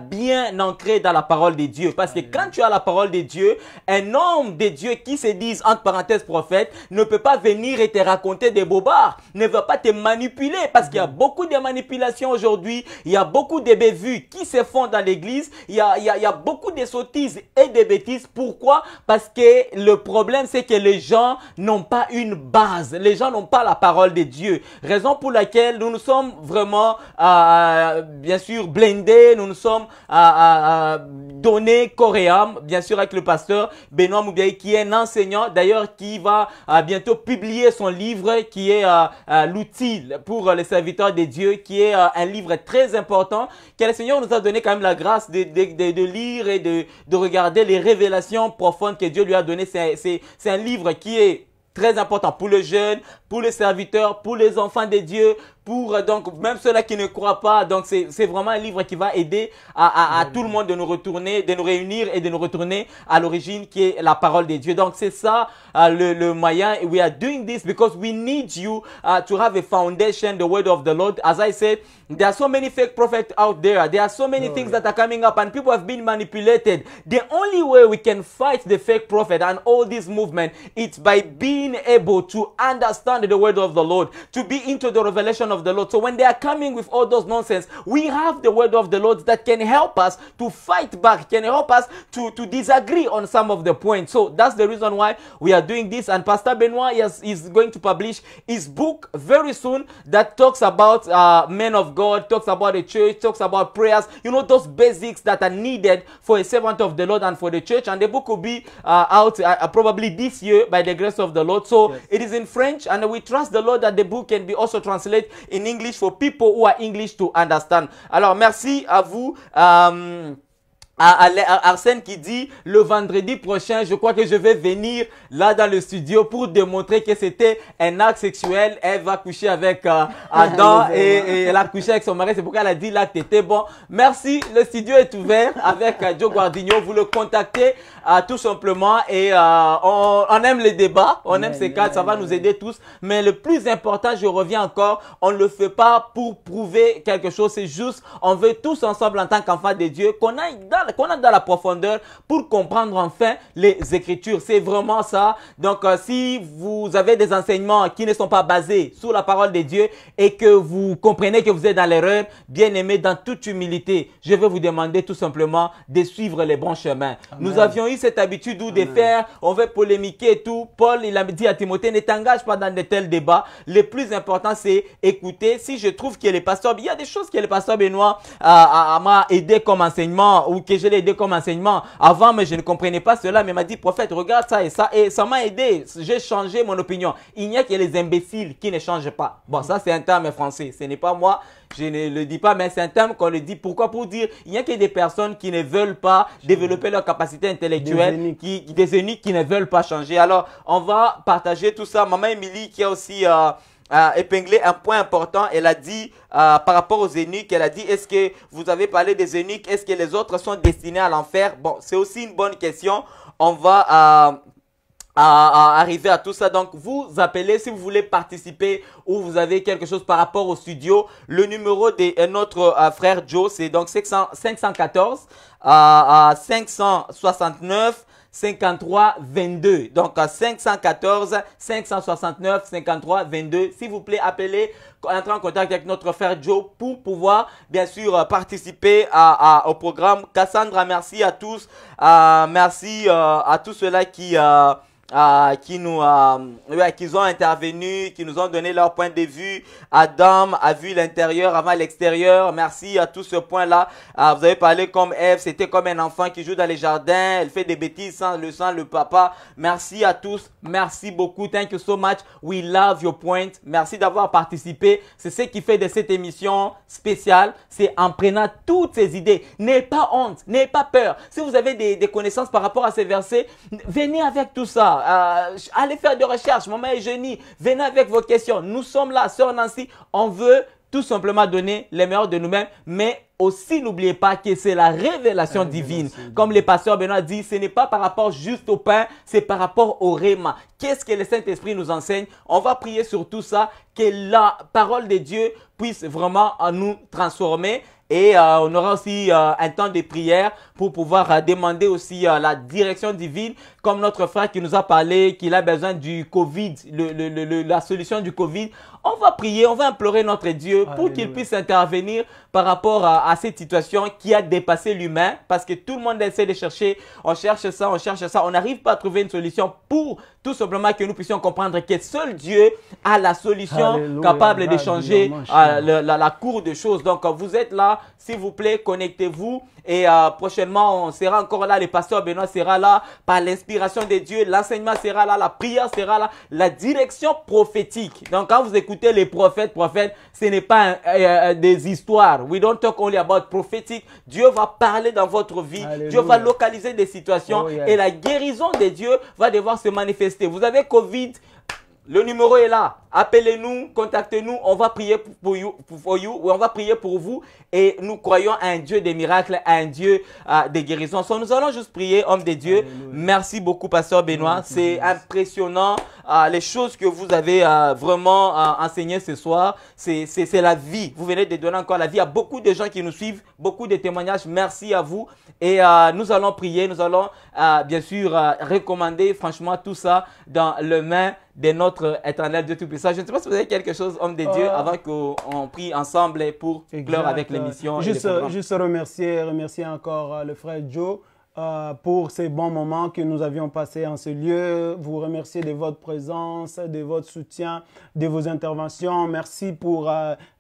Speaker 2: bien ancré dans la parole de Dieu. Parce que quand tu as la parole de Dieu, un homme de Dieu qui se dise entre parenthèses prophète ne peut pas venir et te raconter des bobards, ne va pas te manipuler parce qu'il y a beaucoup de manipulations aujourd'hui, il y a beaucoup de bévues qui se font dans l'église, il y a beaucoup de sottises et de bêtises. Pourquoi? Parce que le problème c'est que les gens n'ont pas une base, les gens n'ont pas la parole de Dieu. Raison pour laquelle nous nous sommes vraiment bien sûr blindés, nous nous sommes donnés corps et âme, bien sûr avec le pasteur Benoît Moubiaï qui est un enseignant d'ailleurs qui va bientôt publier son livre qui est l'outil pour les serviteurs de Dieu, qui est un livre très important que le Seigneur nous a donné quand même la grâce de lire et de regarder les révélations profondes que Dieu lui a données. C'est un livre qui est très important pour les jeunes, pour les serviteurs, pour les enfants de Dieu, pour donc même ceux-là qui ne croient pas. Donc c'est vraiment un livre qui va aider à tout le monde de nous retourner, de nous réunir et de nous retourner à l'origine qui est la parole de Dieu. Donc c'est ça le moyen. We are doing this because we need you to have a foundation, the word of the Lord. As I said, there are so many fake prophets out there. There are so many things that are coming up and people have been manipulated. The only way we can fight the fake prophet and all this movement is by being able to understand the word of the Lord, to be into the revelation of the Lord. So when they are coming with all those nonsense, we have the word of the Lord that can help us to fight back, can help us to disagree on some of the points. So that's the reason why we are doing this. And Pastor Benoit is going to publish his book very soon that talks about men of God, talks about the church, talks about prayers, you know, those basics that are needed for a servant of the Lord and for the church. And the book will be out probably this year by the grace of the Lord. So it is in French, and we trust the Lord that the book can be also translated in English for people who are English to understand. Alors, merci à vous. Arsène qui dit le vendredi prochain, je crois que je vais venir là dans le studio pour démontrer que c'était un acte sexuel. Elle va coucher avec Adam et elle a couché avec son mari. C'est pourquoi elle a dit l'acte était bon. Merci. Le studio est ouvert avec Joe Guardino. Vous le contactez tout simplement et on aime les débats. On aime ces cadres. Ça va nous aider tous. Mais le plus important, je reviens encore, on ne le fait pas pour prouver quelque chose. C'est juste, on veut tous ensemble en tant qu'enfants de Dieu qu'on aille dans la profondeur pour comprendre enfin les Écritures. C'est vraiment ça. Donc, si vous avez des enseignements qui ne sont pas basés sur la parole de Dieu et que vous comprenez que vous êtes dans l'erreur, bien aimé, dans toute humilité, je vais vous demander tout simplement de suivre les bons chemins. Amen. Nous avions eu cette habitude de faire, on veut polémiquer et tout. Paul, il a dit à Timothée, ne t'engage pas dans de tels débats. Le plus important, c'est écouter. Si je trouve que le pasteur, il y a des choses que le pasteur Benoît m'a aidé comme enseignement ou que je l'ai aidé comme enseignement avant, mais je ne comprenais pas cela, mais il m'a dit, prophète, regarde ça, et ça m'a aidé. J'ai changé mon opinion. Il n'y a que les imbéciles qui ne changent pas. Bon, ça c'est un terme français, ce n'est pas moi, je ne le dis pas, mais c'est un terme qu'on le dit. Pourquoi? Pour dire, il n'y a que des personnes qui ne veulent pas développer leur capacité intellectuelle, des eunuques qui ne veulent pas changer. Alors, on va partager tout ça. Maman Émilie qui a aussi épinglé un point important. Elle a dit par rapport aux eunuques, elle a dit, est-ce que vous avez parlé des eunuques, est-ce que les autres sont destinés à l'enfer? Bon, c'est aussi une bonne question. On va arriver à tout ça. Donc, vous appelez si vous voulez participer ou vous avez quelque chose par rapport au studio. Le numéro de notre frère Joe, c'est donc 514 569 53 22. Donc 514 569 53 22. S'il vous plaît, appelez, entrez en contact avec notre frère Joe pour pouvoir bien sûr participer au programme. Cassandra, merci à tous. Merci à tous ceux-là qui qui ont intervenu, qui nous ont donné leur point de vue. Adam a vu l'intérieur avant l'extérieur. Merci à tout ce point-là. Vous avez parlé comme Ève, c'était comme un enfant qui joue dans les jardins. Elle fait des bêtises sans le papa. Merci à tous. Merci beaucoup. Thank you so much. We love your point. Merci d'avoir participé. C'est ce qui fait de cette émission spéciale. C'est en prenant toutes ces idées. N'ayez pas honte, n'ayez pas peur. Si vous avez des connaissances par rapport à ces versets, venez avec tout ça. Allez faire des recherches. Maman Eugénie, venez avec vos questions. Nous sommes là, Sœur Nancy. On veut tout simplement donner les meilleurs de nous-mêmes, mais aussi n'oubliez pas que c'est la révélation divine. Comme le pasteur Benoît dit, ce n'est pas par rapport juste au pain, c'est par rapport au réma. Qu'est-ce que le Saint-Esprit nous enseigne? On va prier sur tout ça, que la parole de Dieu puisse vraiment nous transformer. Et on aura aussi un temps de prière pour pouvoir demander aussi la direction divine, comme notre frère qui nous a parlé qu'il a besoin du Covid, la solution du Covid. On va prier, on va implorer notre Dieu pour qu'il puisse intervenir par rapport à cette situation qui a dépassé l'humain, parce que tout le monde essaie de chercher, on cherche ça, on n'arrive pas à trouver une solution pour tout simplement que nous puissions comprendre que seul Dieu a la solution capable de changer la cour de choses. Donc vous êtes là, s'il vous plaît, connectez-vous et prochainement on sera encore là, le pasteur Benoît sera là par l'inspiration de Dieu, l'enseignement sera là, la prière sera là, la direction prophétique. Donc quand vous écoutez les prophètes, ce n'est pas des histoires. We don't talk only about prophetic. Dieu va parler dans votre vie. Alléluia. Dieu va localiser des situations et la guérison de Dieu va devoir se manifester. Vous avez Covid, le numéro est là. Appelez-nous, contactez-nous. On va prier pour vous, on va prier pour vous. Et nous croyons à un Dieu des miracles, à un Dieu des guérisons. So, nous allons juste prier, homme de Dieu. Alléluia. Merci beaucoup, pasteur Benoît. C'est impressionnant. Les choses que vous avez vraiment enseignées ce soir, c'est la vie. Vous venez de donner encore la vie à beaucoup de gens qui nous suivent, beaucoup de témoignages. Merci à vous. Et nous allons prier, nous allons bien sûr recommander franchement tout ça dans les mains de notre éternel Dieu Tout-Puissant. Je ne sais pas si vous avez quelque chose, homme de Dieu, avant qu'on prie ensemble pour clore avec l'émission.
Speaker 1: Juste remercier encore le frère Joe pour ces bons moments que nous avions passés en ce lieu. Vous remercier de votre présence, de votre soutien, de vos interventions. Merci pour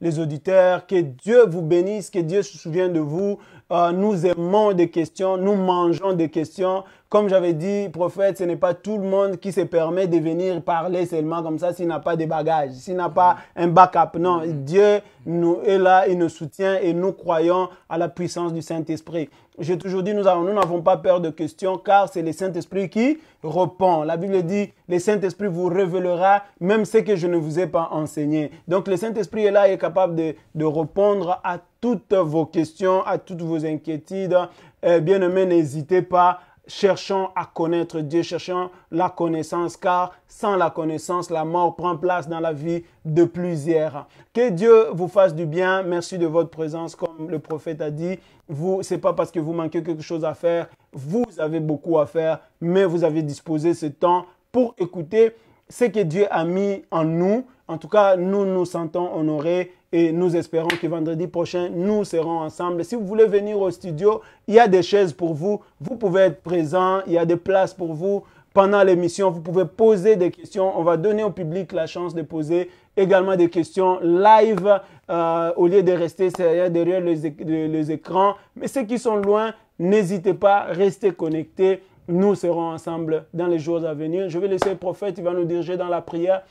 Speaker 1: les auditeurs. Que Dieu vous bénisse, que Dieu se souvienne de vous. Nous aimons des questions, nous mangeons des questions. Comme j'avais dit, prophète, ce n'est pas tout le monde qui se permet de venir parler seulement comme ça s'il n'a pas de bagages, s'il n'a pas un backup. Non, Dieu nous est là, il nous soutient et nous croyons à la puissance du Saint-Esprit. J'ai toujours dit, nous n'avons pas peur de questions car c'est le Saint-Esprit qui répond. La Bible dit, le Saint-Esprit vous révélera même ce que je ne vous ai pas enseigné. Donc le Saint-Esprit est là, il est capable de répondre à toutes vos questions, à toutes vos inquiétudes. Bien-aimés, n'hésitez pas. Cherchons à connaître Dieu, cherchons la connaissance, car sans la connaissance, la mort prend place dans la vie de plusieurs. Que Dieu vous fasse du bien. Merci de votre présence, comme le prophète a dit. Ce n'est pas parce que vous manquez quelque chose à faire, vous avez beaucoup à faire, mais vous avez disposé ce temps pour écouter ce que Dieu a mis en nous. En tout cas, nous nous sentons honorés et nous espérons que vendredi prochain, nous serons ensemble. Si vous voulez venir au studio, il y a des chaises pour vous. Vous pouvez être présent. Il y a des places pour vous. Pendant l'émission, vous pouvez poser des questions. On va donner au public la chance de poser également des questions live au lieu de rester derrière les écrans. Mais ceux qui sont loin, n'hésitez pas, restez connectés. Nous serons ensemble dans les jours à venir. Je vais laisser le prophète, il va nous diriger dans la prière.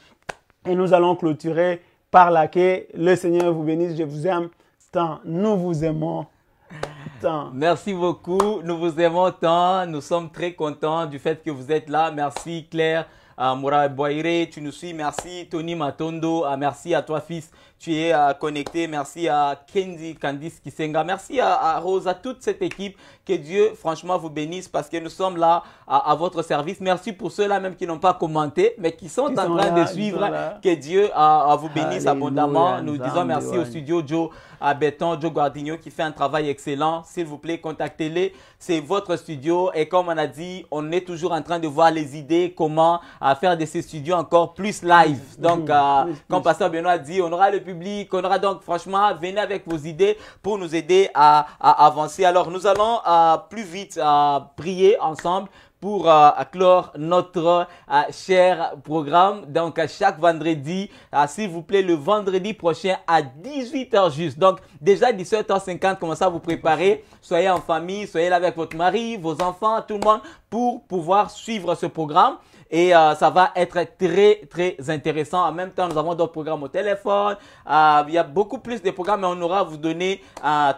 Speaker 1: Et nous allons clôturer par laquelle le Seigneur vous bénisse. Je vous aime tant. Nous vous aimons tant.
Speaker 2: Merci beaucoup. Nous vous aimons tant. Nous sommes très contents du fait que vous êtes là. Merci Claire. Moura Boire, tu nous suis. Merci Tony Matondo. Merci à toi fils. Tu es connecté. Merci à Candice Kisenga. Merci à Rose, à toute cette équipe. Que Dieu, franchement, vous bénisse parce que nous sommes là à votre service. Merci pour ceux-là même qui n'ont pas commenté, mais qui sont en train de suivre. Que Dieu vous bénisse abondamment. Nous disons merci au studio Joe Béton, Joe Guardigno qui fait un travail excellent. S'il vous plaît, contactez-les. C'est votre studio. Et comme on a dit, on est toujours en train de voir les idées, comment faire de ces studios encore plus live. Donc, comme Pasteur Benoît a dit, on aura le public, on aura donc franchement, venez avec vos idées pour nous aider à avancer. Alors, nous allons plus vite prier ensemble pour clore notre cher programme. Donc, chaque vendredi, s'il vous plaît, le vendredi prochain à 18h juste. Donc, déjà 17h50, commencez à vous préparer. Soyez en famille, soyez là avec votre mari, vos enfants, tout le monde pour pouvoir suivre ce programme. Et ça va être très, très intéressant. En même temps, nous avons d'autres programmes au téléphone. Il y a beaucoup plus de programmes, mais on aura à vous donner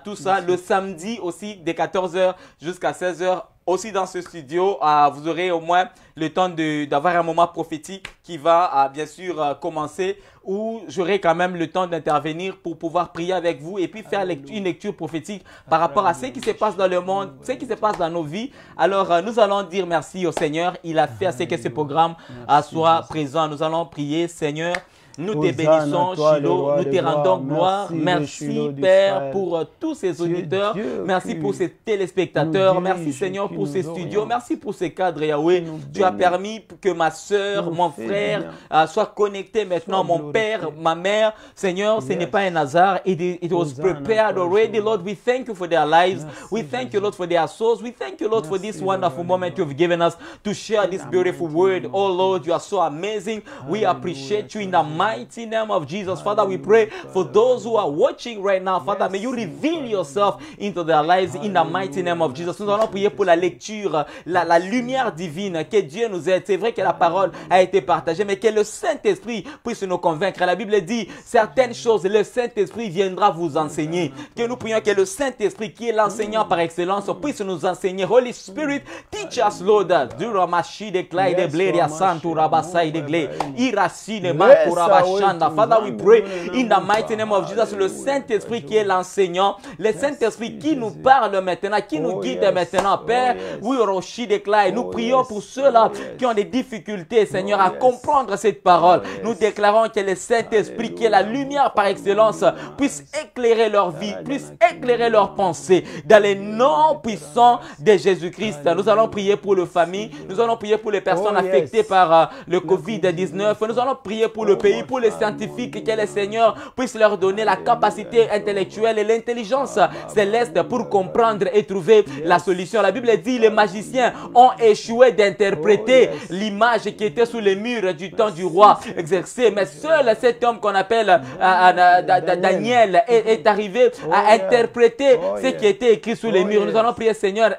Speaker 2: tout ça. Le samedi aussi, de 14h jusqu'à 16h. Aussi dans ce studio, vous aurez au moins le temps d'avoir un moment prophétique qui va bien sûr commencer, où j'aurai quand même le temps d'intervenir pour pouvoir prier avec vous et puis faire une lecture prophétique par rapport à ce qui se passe dans le monde, ce qui se passe dans nos vies. Alors, nous allons dire merci au Seigneur. Il a fait à ce que ce programme soit présent. Nous allons prier, Seigneur. Nous te bénissons, Shiloh, nous te rendons gloire. Merci, Père, pour tous ces auditeurs. Merci pour ces téléspectateurs. Merci, Seigneur, pour ces studios. Merci pour ces cadres, Yahweh. Tu as permis que ma soeur, mon frère soient connectés maintenant, mon père, ma mère. Seigneur, ce n'est pas un hasard. It was prepared already, Lord. We thank you for their lives. We thank you, Lord, for their souls. We thank you, Lord, for this wonderful moment you've given us to share this beautiful word. Oh, Lord, you are so amazing. We appreciate you in the mighty name of Jesus. Father, we pray for those who are watching right now. Father, may you reveal yourself into their lives in the mighty name of Jesus. Nous allons prier pour la lecture, la lumière divine, que Dieu nous aide. C'est vrai que la parole a été partagée, mais que le Saint-Esprit puisse nous convaincre. La Bible dit certaines choses, le Saint-Esprit viendra vous enseigner. Que nous prions que le Saint-Esprit, qui est l'enseignant par excellence, puisse nous enseigner. Holy Spirit, teach us, Lord. Duramashi de Clay de Bleria Santo Rabasai de Glé. Irasine Makuraba. Father, we pray in the mighty name of Jesus, le Saint-Esprit qui est l'enseignant, le Saint-Esprit qui nous parle maintenant, qui nous guide maintenant, Père. Nous prions pour ceux-là qui ont des difficultés, Seigneur, à comprendre cette parole. Nous déclarons que le Saint-Esprit, qui est la lumière par excellence, puisse éclairer leur vie, puisse éclairer leurs pensées dans les noms puissants de Jésus-Christ. Nous allons prier pour les familles, nous allons prier pour les personnes affectées par le COVID-19, nous allons prier pour le pays, pour les scientifiques, que le Seigneur puisse leur donner la capacité intellectuelle et l'intelligence céleste pour comprendre et trouver la solution. La Bible dit les magiciens ont échoué d'interpréter l'image qui était sous les murs du temps du roi Xerxès, mais seul cet homme qu'on appelle Daniel est arrivé à interpréter ce qui était écrit sous les murs. Nous allons prier, Seigneur,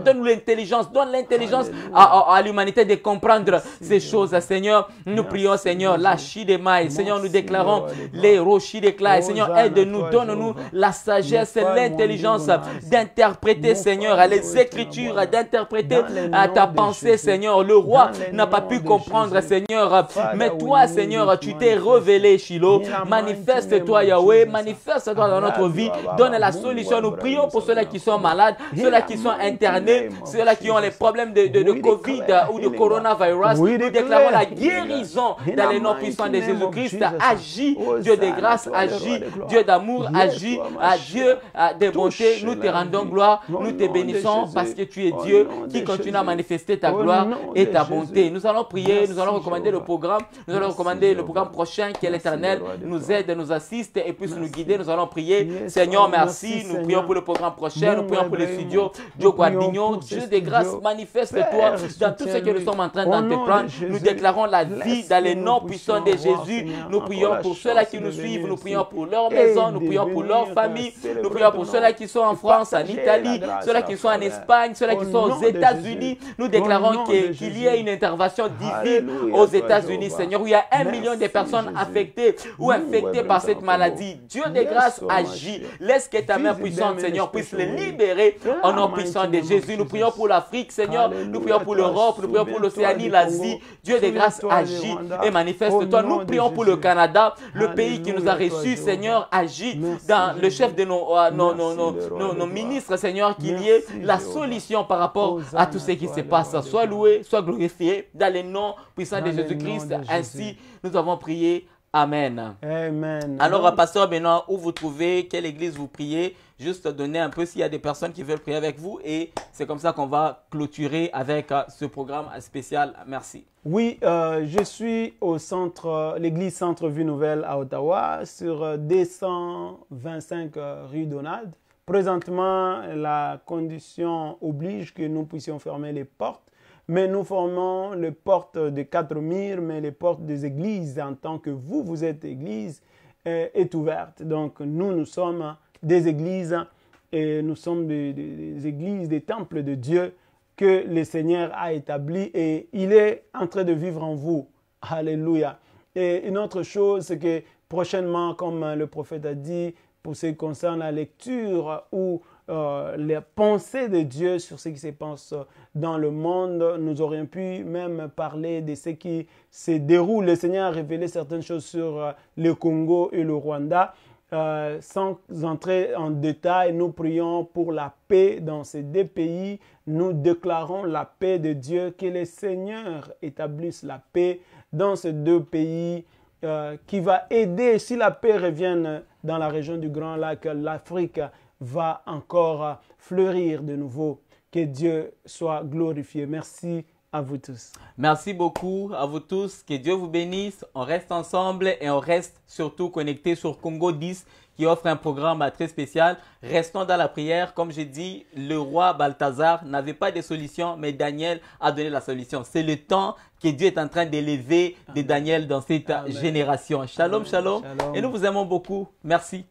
Speaker 2: donne-nous l'intelligence, donne l'intelligence à l'humanité de comprendre ces choses. Seigneur, nous prions, Seigneur, la Shidemaï. Seigneur, nous déclarons les rochis d'éclat. Seigneur, aide-nous, donne-nous la sagesse et l'intelligence d'interpréter, Seigneur, les Écritures, d'interpréter ta pensée, Seigneur. Le roi n'a pas pu comprendre, Seigneur, mais toi, Seigneur, tu t'es révélé, Shiloh. Manifeste-toi, Yahweh, manifeste-toi dans notre vie. Donne la solution. Nous prions pour ceux-là qui sont malades, ceux-là qui sont internés, ceux-là qui ont les problèmes de Covid ou de coronavirus. Nous déclarons la guérison dans les noms puissants de Jésus-Christ. Agis, Dieu de grâce, agis, Dieu d'amour, agis, Dieu de bonté. Nous te rendons gloire, nous te bénissons parce que tu es Dieu qui continue à manifester ta gloire et ta bonté. Nous allons prier, nous allons recommander le programme, nous allons recommander le programme prochain, que l'Éternel nous aide, nous assiste et puisse nous guider. Nous allons prier. Seigneur, merci. Nous prions pour le programme prochain, nous prions pour les studios Dieu Guardignon. Dieu de grâce, manifeste-toi dans tout ce que nous sommes en train d'entreprendre. Nous déclarons la vie dans les noms puissants de Jésus. Nous prions pour ceux-là qui nous suivent, nous prions pour leur maison, nous prions pour leur famille, nous prions pour ceux-là qui sont en France, en Italie, ceux-là qui sont en Espagne, ceux-là qui sont aux États-Unis. Nous déclarons qu'il y ait une intervention divine aux États-Unis, Seigneur, où il y a 1 million de personnes affectées ou infectées par cette maladie. Dieu de grâce, agit. Laisse que ta main puissante, Seigneur, puisse les libérer au nom puissant de Jésus. Nous prions pour l'Afrique, Seigneur, nous prions pour l'Europe, nous prions pour l'Océanie, l'Asie. Dieu de grâce, agit et manifeste-toi. Nous prions pour le Canada, le pays qui nous a reçus, Seigneur, agit dans le chef de nos ministres, Seigneur, qu'il y ait la solution par rapport à tout ce qui se passe. Sois loué, sois glorifié dans les noms puissants de Jésus-Christ. Ainsi, nous avons prié. Amen.
Speaker 1: Amen.
Speaker 2: Alors, pasteur Benoît, où vous trouvez, quelle église vous priez? Juste donner un peu s'il y a des personnes qui veulent prier avec vous. Et c'est comme ça qu'on va clôturer avec ce programme spécial. Merci.
Speaker 1: Oui, je suis au centre, l'église Centre Vie Nouvelle à Ottawa, sur 225 rue Donald, Présentement, la condition oblige que nous puissions fermer les portes, mais nous formons les portes de 4 murs, mais les portes des églises en tant que vous êtes église, est ouverte. Donc nous sommes des églises et nous sommes des églises, des temples de Dieu que le Seigneur a établis et il est en train de vivre en vous. Alléluia. Et une autre chose, c'est que prochainement, comme le prophète a dit, pour ce qui concerne la lecture ou les pensées de Dieu sur ce qui se passe dans le monde, nous aurions pu même parler de ce qui se déroule. Le Seigneur a révélé certaines choses sur le Congo et le Rwanda. Sans entrer en détail, nous prions pour la paix dans ces deux pays. Nous déclarons la paix de Dieu, que le Seigneur établisse la paix dans ces deux pays, qui va aider, si la paix revient dans la région du Grand Lac, l'Afrique va encore fleurir de nouveau. Que Dieu soit glorifié. Merci à vous tous.
Speaker 2: Merci beaucoup à vous tous. Que Dieu vous bénisse. On reste ensemble et on reste surtout connectés sur Congo 10 qui offre un programme très spécial. Restons dans la prière. Comme j'ai dit, le roi Balthazar n'avait pas de solution, mais Daniel a donné la solution. C'est le temps que Dieu est en train d'élever de Daniel dans cette génération. Shalom, shalom. Et nous vous aimons beaucoup. Merci.